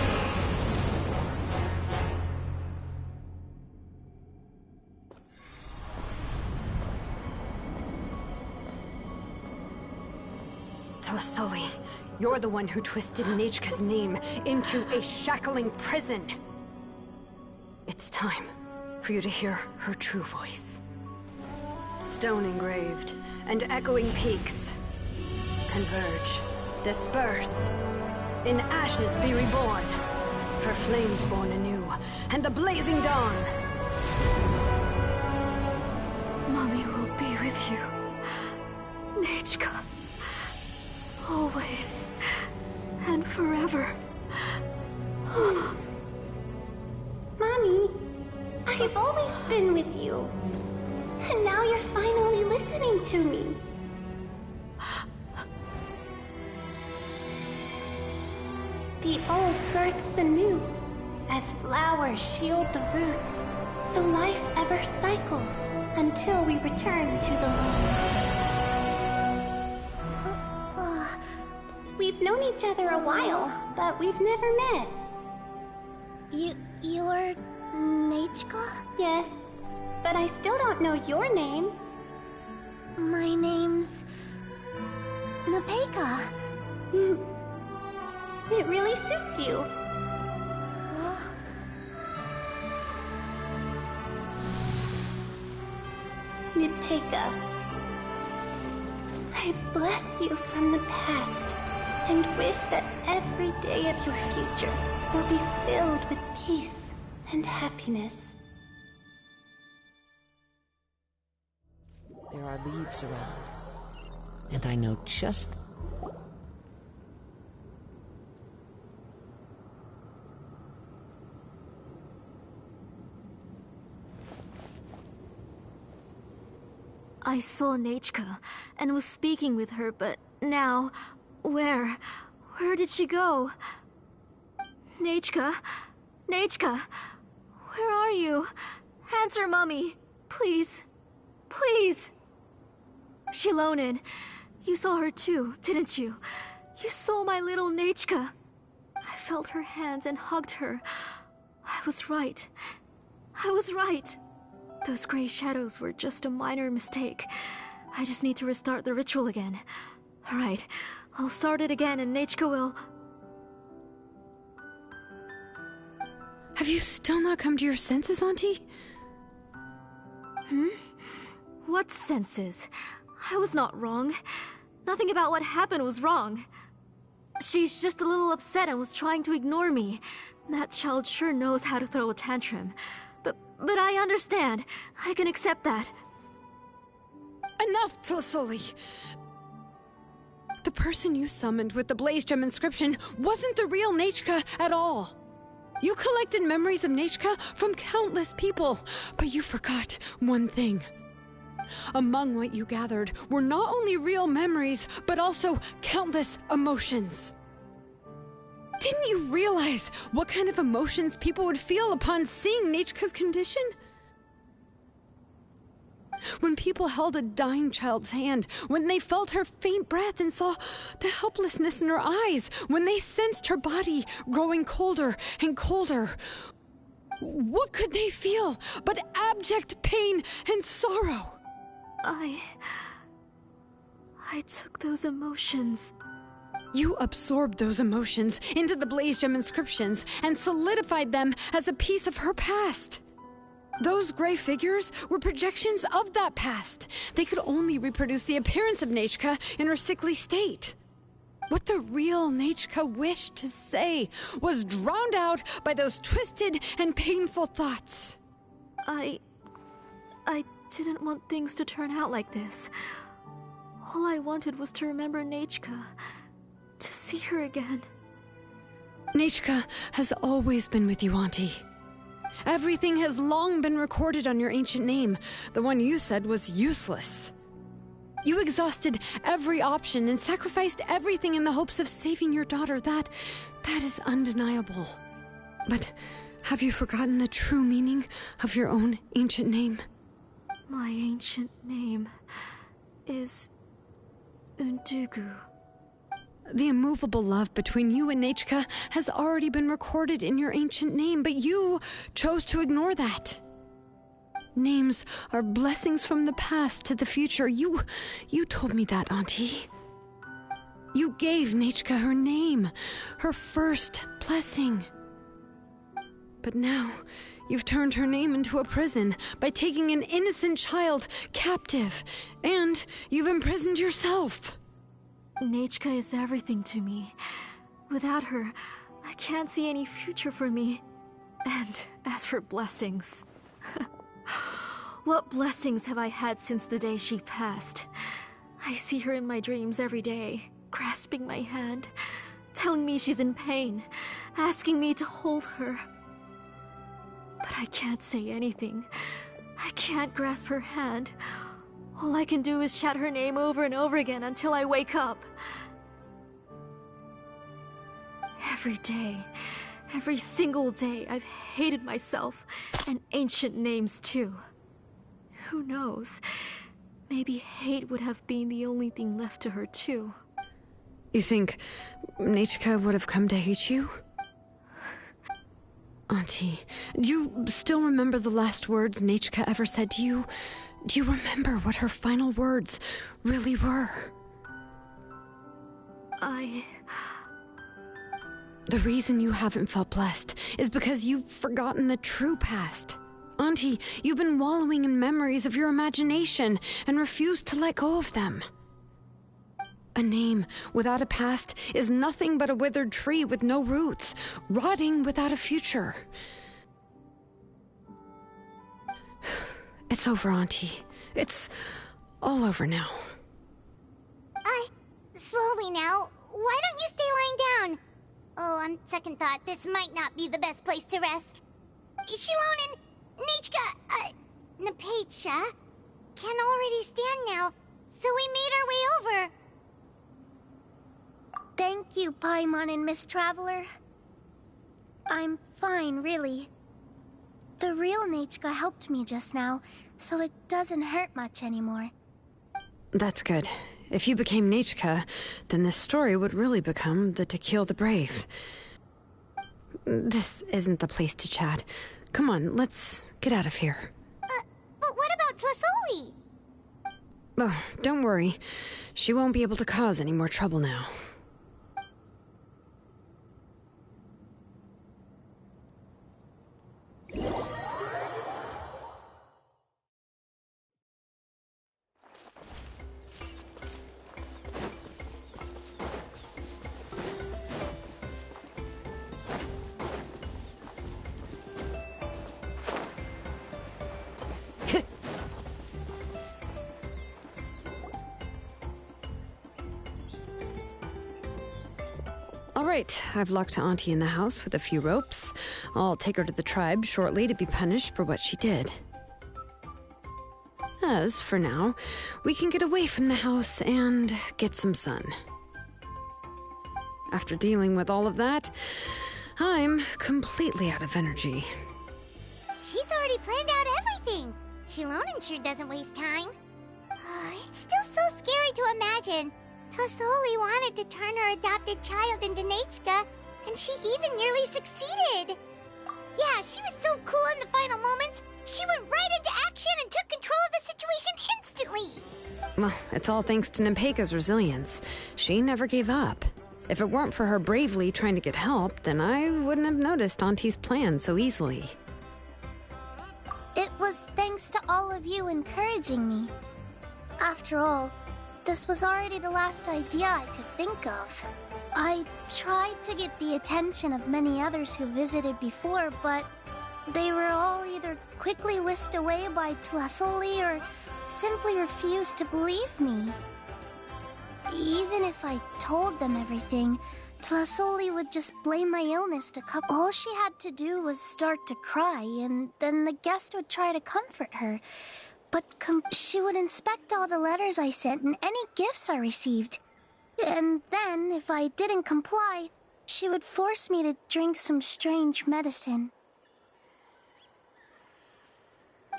Tlasoli, you're the one who twisted Nechka's name into a shackling prison. It's time for you to hear her true voice. Stone engraved and echoing peaks converge, disperse, in ashes be reborn, for flames born anew, and the blazing dawn. Mommy will be with you. Nechka. Always. And forever. Mommy, I've always been with you. And now you're finally listening to me. The old births the new, as flowers shield the roots, so life ever cycles until we return to the loam. We've known each other a while, but we've never met. You're Nechka? Yes, but I still don't know your name. My name's Nepeka. It really suits you. Nepeka, I bless you from the past and wish that every day of your future will be filled with peace and happiness. There are leaves around, and I know just... I saw Nechka and was speaking with her, but now... Where did she go? Nechka? Nechka? Where are you? Answer, Mommy. Please. Please. Shilonen, you saw her too, didn't you? You saw my little Nechka. I felt her hands and hugged her. I was right. I was right. Those gray shadows were just a minor mistake. I just need to restart the ritual again. Alright, I'll start it again and Nechka will... Have you still not come to your senses, Auntie? What senses? I was not wrong. Nothing about what happened was wrong. She's just a little upset and was trying to ignore me. That child sure knows how to throw a tantrum. But I understand. I can accept that. Enough, Tlasoli! The person you summoned with the Blaze Gem inscription wasn't the real Nechka at all. You collected memories of Nechka from countless people, but you forgot one thing. Among what you gathered were not only real memories, but also countless emotions. Didn't you realize what kind of emotions people would feel upon seeing Nechka's condition? When people held a dying child's hand, when they felt her faint breath and saw the helplessness in her eyes, when they sensed her body growing colder and colder, what could they feel but abject pain and sorrow? I took those emotions. You absorbed those emotions into the Blaze Gem inscriptions and solidified them as a piece of her past. Those gray figures were projections of that past. They could only reproduce the appearance of Nechka in her sickly state. What the real Nechka wished to say was drowned out by those twisted and painful thoughts. I didn't want things to turn out like this. All I wanted was to remember Nechka. To see her again. Nechka has always been with you, Auntie. Everything has long been recorded on your ancient name. The one you said was useless. You exhausted every option and sacrificed everything in the hopes of saving your daughter. That is undeniable. But have you forgotten the true meaning of your own ancient name? My ancient name is Undugu. The immovable love between you and Nechka has already been recorded in your ancient name, but you chose to ignore that. Names are blessings from the past to the future. You told me that, Auntie. You gave Nechka her name, her first blessing. But now, you've turned her name into a prison by taking an innocent child captive, and you've imprisoned yourself. Nechka is everything to me. Without her, I can't see any future for me. And as for blessings... what blessings have I had since the day she passed? I see her in my dreams every day, grasping my hand, telling me she's in pain, asking me to hold her. But I can't say anything. I can't grasp her hand. All I can do is shout her name over and over again until I wake up. Every day, every single day, I've hated myself, and ancient names too. Who knows? Maybe hate would have been the only thing left to her too. You think Nechka would have come to hate you? Auntie, do you still remember the last words Nechka ever said to you? Do you remember what her final words really were? The reason you haven't felt blessed is because you've forgotten the true past. Auntie, you've been wallowing in memories of your imagination and refused to let go of them. A name without a past is nothing but a withered tree with no roots, rotting without a future. It's over, Auntie. It's all over now. Slowly now. Why don't you stay lying down? Oh, on second thought, this might not be the best place to rest. Shilon and Nechka, Napacha can already stand now, so we made our way over. Thank you, Paimon and Miss Traveler. I'm fine, really. The real Nechka helped me just now, so it doesn't hurt much anymore. That's good. If you became Nechka, then this story would really become the To Kill the Brave. This isn't the place to chat. Come on, let's get out of here. But what about Tlasoli? Oh, don't worry. She won't be able to cause any more trouble now. Alright, I've locked Auntie in the house with a few ropes. I'll take her to the tribe shortly to be punished for what she did. As for now, we can get away from the house and get some sun. After dealing with all of that, I'm completely out of energy. She's already planned out everything. Shilonen sure doesn't waste time. It's still so scary to imagine. Tlasoli wanted to turn her adopted child into Nechka, and she even nearly succeeded. Yeah, she was so cool in the final moments. She went right into action and took control of the situation instantly. Well, it's all thanks to Nempeka's resilience. She never gave up. If it weren't for her bravely trying to get help, then I wouldn't have noticed Auntie's plan so easily. It was thanks to all of you encouraging me. After all, this was already the last idea I could think of. I tried to get the attention of many others who visited before, but they were all either quickly whisked away by Tlasoli or simply refused to believe me. Even if I told them everything, Tlasoli would just blame my illness to cover. All she had to do was start to cry, and then the guest would try to comfort her. But she would inspect all the letters I sent and any gifts I received. And then, if I didn't comply, she would force me to drink some strange medicine.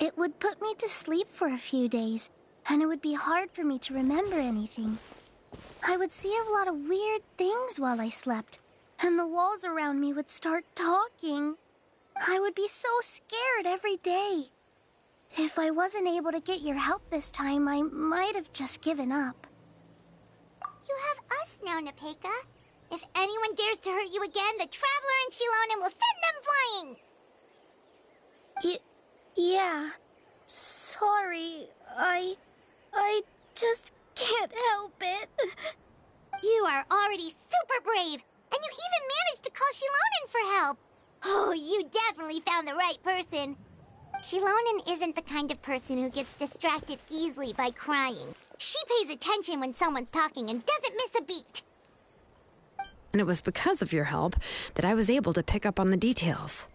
It would put me to sleep for a few days, and it would be hard for me to remember anything. I would see a lot of weird things while I slept, and the walls around me would start talking. I would be so scared every day. If I wasn't able to get your help this time, I might have just given up. You have us now, Nepeka. If anyone dares to hurt you again, the Traveler and Shilonen will send them flying! Yeah. Sorry, I just can't help it. You are already super brave, and you even managed to call Shilonen for help. Oh, you definitely found the right person. Shilonen isn't the kind of person who gets distracted easily by crying. She pays attention when someone's talking and doesn't miss a beat. And it was because of your help that I was able to pick up on the details.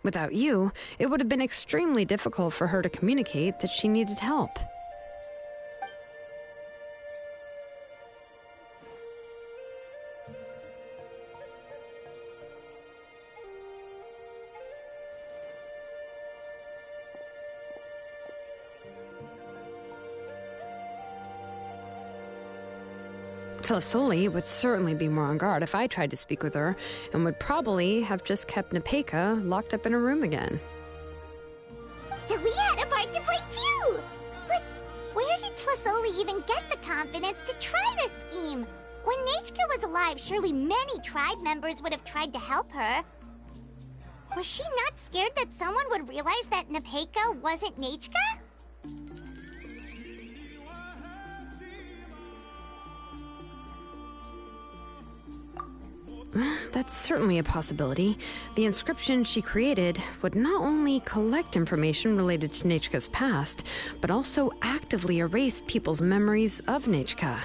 Without you, it would have been extremely difficult for her to communicate that she needed help. Tlasoli would certainly be more on guard if I tried to speak with her, and would probably have just kept Nepeka locked up in a room again. So we had a part to play too! But where did Tlasoli even get the confidence to try this scheme? When Nechka was alive, surely many tribe members would have tried to help her. Was she not scared that someone would realize that Nepeka wasn't Nechka? That's certainly a possibility. The inscription she created would not only collect information related to Nechka's past, but also actively erase people's memories of Nechka.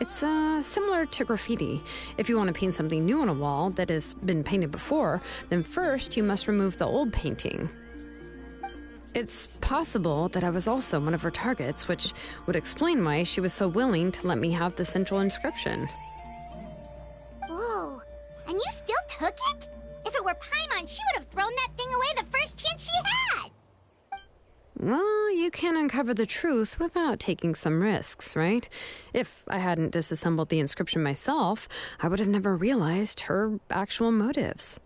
It's similar to graffiti. If you want to paint something new on a wall that has been painted before, then first you must remove the old painting. It's possible that I was also one of her targets, which would explain why she was so willing to let me have the central inscription. Whoa, and you still took it? If it were Paimon, she would have thrown that thing away the first chance she had! Well, you can uncover the truth without taking some risks, right? If I hadn't disassembled the inscription myself, I would have never realized her actual motives.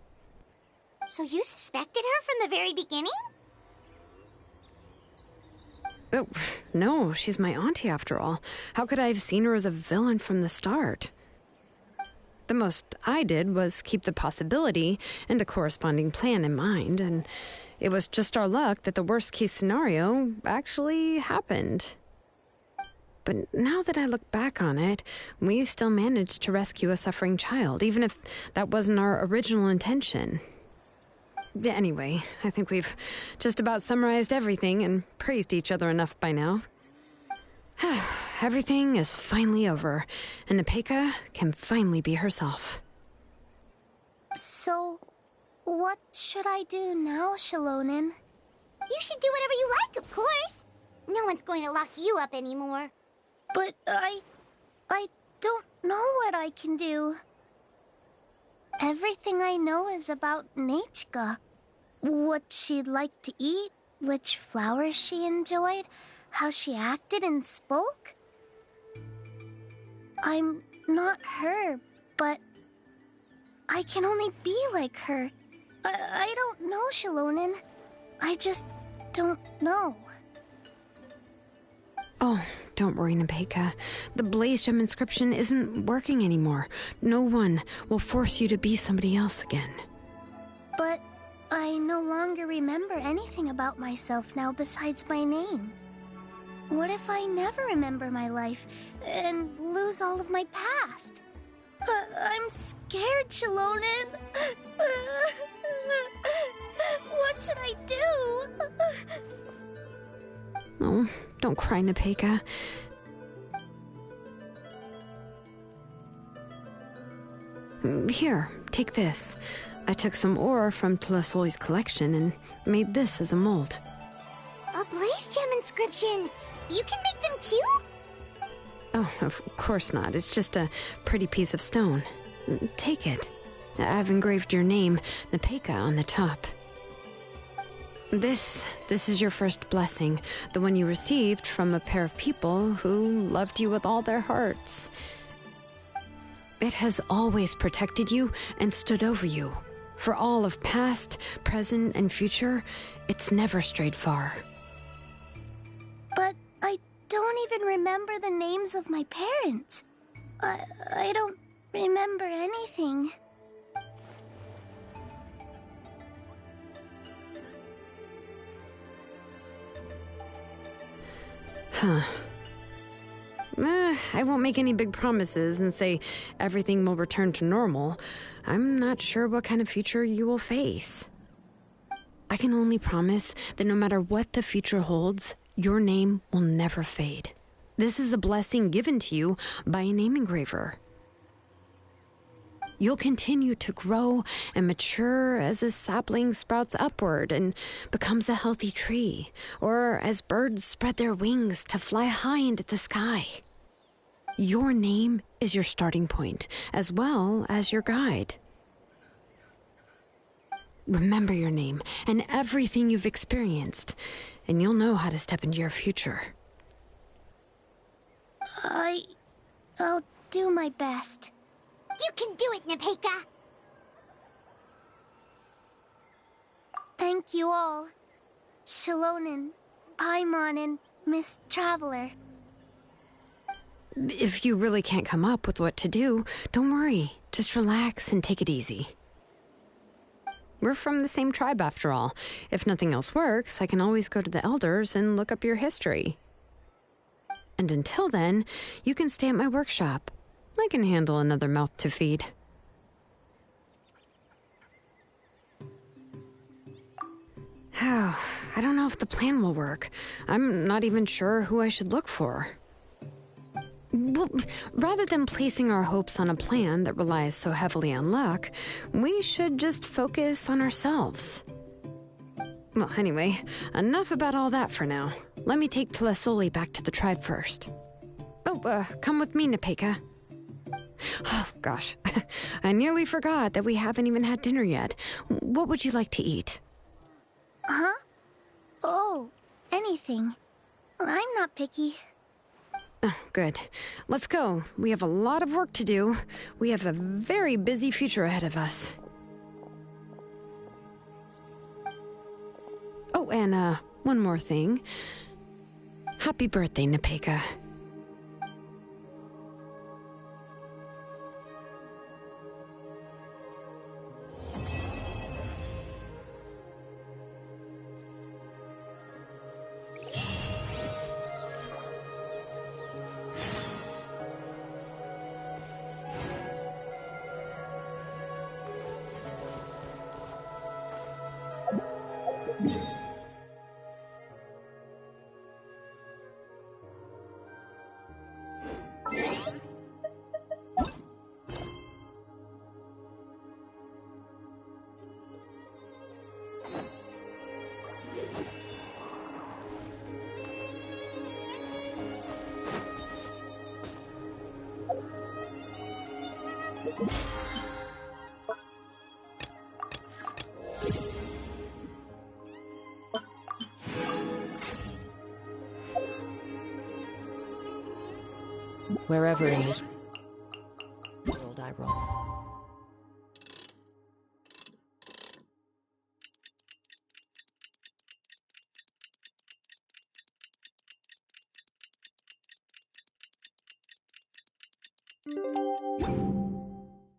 So you suspected her from the very beginning? Oh, no, she's my auntie after all. How could I have seen her as a villain from the start? The most I did was keep the possibility and a corresponding plan in mind, and it was just our luck that the worst-case scenario actually happened. But now that I look back on it, we still managed to rescue a suffering child, even if that wasn't our original intention. Anyway, I think we've just about summarized everything and praised each other enough by now. Everything is finally over, and Nepeka can finally be herself. So, what should I do now, Shilonen? You should do whatever you like, of course. No one's going to lock you up anymore. But I don't know what I can do. Everything I know is about Nechka. What she'd like to eat, which flowers she enjoyed, how she acted and spoke. I'm not her, but I can only be like her. I don't know, Shilonen. I just don't know. Oh, don't worry, Nepeka. The Blaze Gem inscription isn't working anymore. No one will force you to be somebody else again. But I no longer remember anything about myself now besides my name. What if I never remember my life and lose all of my past? I'm scared, Shilonen. What should I do? Oh, don't cry, Nepeka. Here, take this. I took some ore from Tlasoli's collection and made this as a mold. A Blaze Gem inscription! You can make them too? Oh, of course not. It's just a pretty piece of stone. Take it. I've engraved your name, Nepeka, on the top. This is your first blessing, the one you received from a pair of people who loved you with all their hearts. It has always protected you and stood over you. For all of past, present, and future, it's never strayed far. But I don't even remember the names of my parents. I don't remember anything. Huh. I won't make any big promises and say everything will return to normal. I'm not sure what kind of future you will face. I can only promise that no matter what the future holds, your name will never fade. This is a blessing given to you by a name engraver. You'll continue to grow and mature as a sapling sprouts upward and becomes a healthy tree, or as birds spread their wings to fly high into the sky. Your name is your starting point, as well as your guide. Remember your name and everything you've experienced, and you'll know how to step into your future. I'll do my best. You can do it, Nepeka! Thank you all. Shilonen, Paimon, and Miss Traveler. If you really can't come up with what to do, don't worry. Just relax and take it easy. We're from the same tribe after all. If nothing else works, I can always go to the elders and look up your history. And until then, you can stay at my workshop. I can handle another mouth to feed. Oh, I don't know if the plan will work. I'm not even sure who I should look for. Well, rather than placing our hopes on a plan that relies so heavily on luck, we should just focus on ourselves. Well, anyway, enough about all that for now. Let me take Tlasoli back to the tribe first. Oh, come with me, Nepeka. Oh, gosh. I nearly forgot that we haven't even had dinner yet. What would you like to eat? Huh? Oh, anything. I'm not picky. Oh, good. Let's go. We have a lot of work to do. We have a very busy future ahead of us. Oh, and one more thing. Happy birthday, Nepeka. Wherever in this world I roam.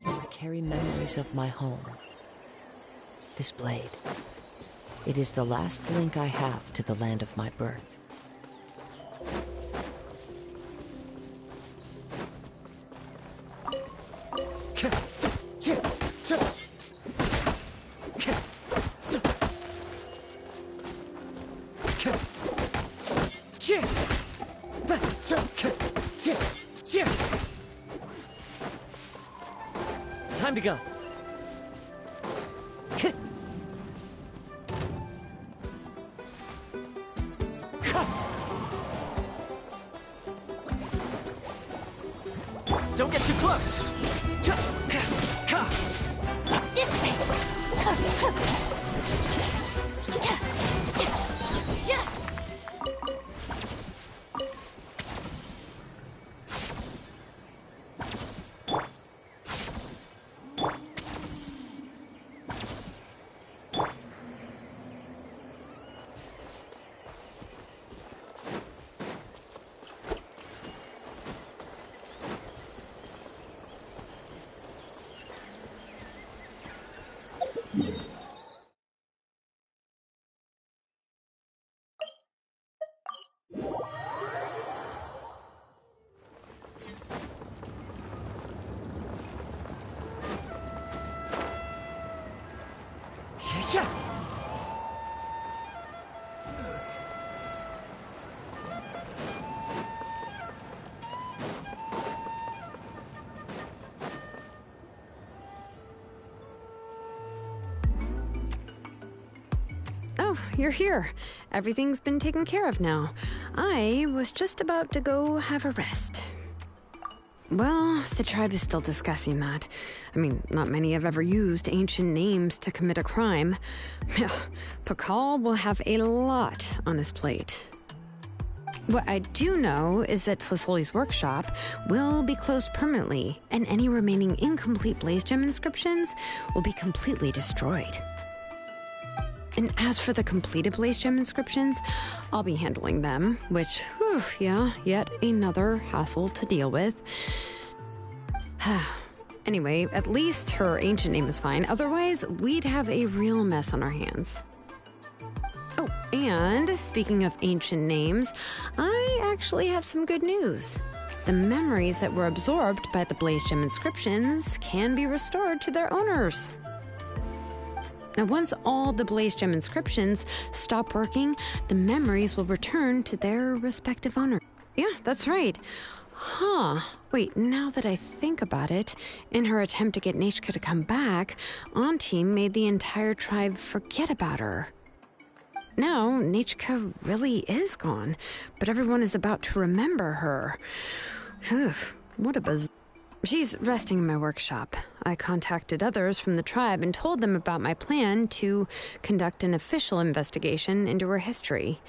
I carry memories of my home. This blade. It is the last link I have to the land of my birth. Time to go. Don't get too close. This way. you're here. Everything's been taken care of now. I was just about to go have a rest. Well, the tribe is still discussing that. I mean, not many have ever used ancient names to commit a crime. Pakal will have a lot on his plate. What I do know is that Tlisoli's workshop will be closed permanently, and any remaining incomplete Blaze Gem inscriptions will be completely destroyed. And as for the completed Blaze Gem inscriptions, I'll be handling them, which, whew, yeah, yet another hassle to deal with. Anyway, at least her ancient name is fine. Otherwise, we'd have a real mess on our hands. Oh, and speaking of ancient names, I actually have some good news. The memories that were absorbed by the Blaze Gem inscriptions can be restored to their owners. Now, once all the Blaze Gem inscriptions stop working, the memories will return to their respective owner. Yeah, that's right. Huh. Wait, now that I think about it, in her attempt to get Nechka to come back, Auntie made the entire tribe forget about her. Now, Nechka really is gone, but everyone is about to remember her. Whew, what a bizarre. She's resting in my workshop. I contacted others from the tribe and told them about my plan to conduct an official investigation into her history.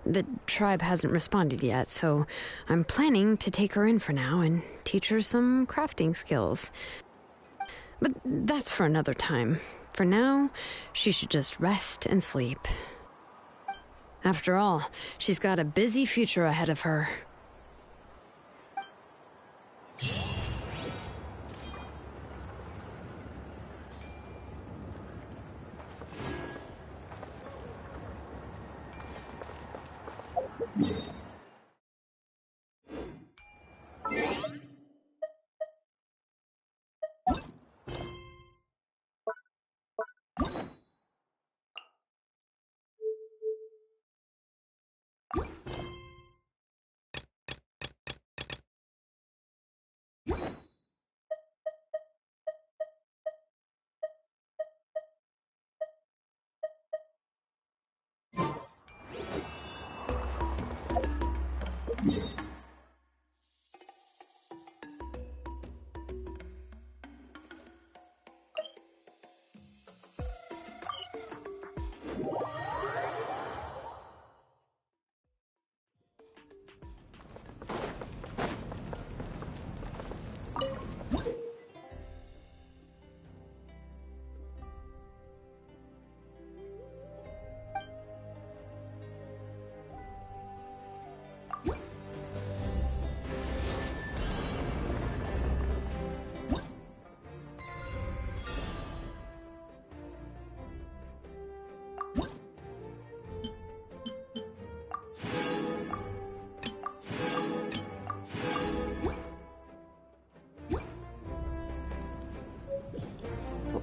The tribe hasn't responded yet, so I'm planning to take her in for now and teach her some crafting skills. But that's for another time. For now, she should just rest and sleep. After all, she's got a busy future ahead of her.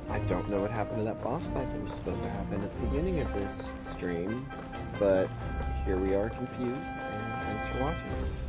I don't know what happened to that boss fight that was supposed to happen at the beginning of this stream, but here we are confused, and thanks for watching.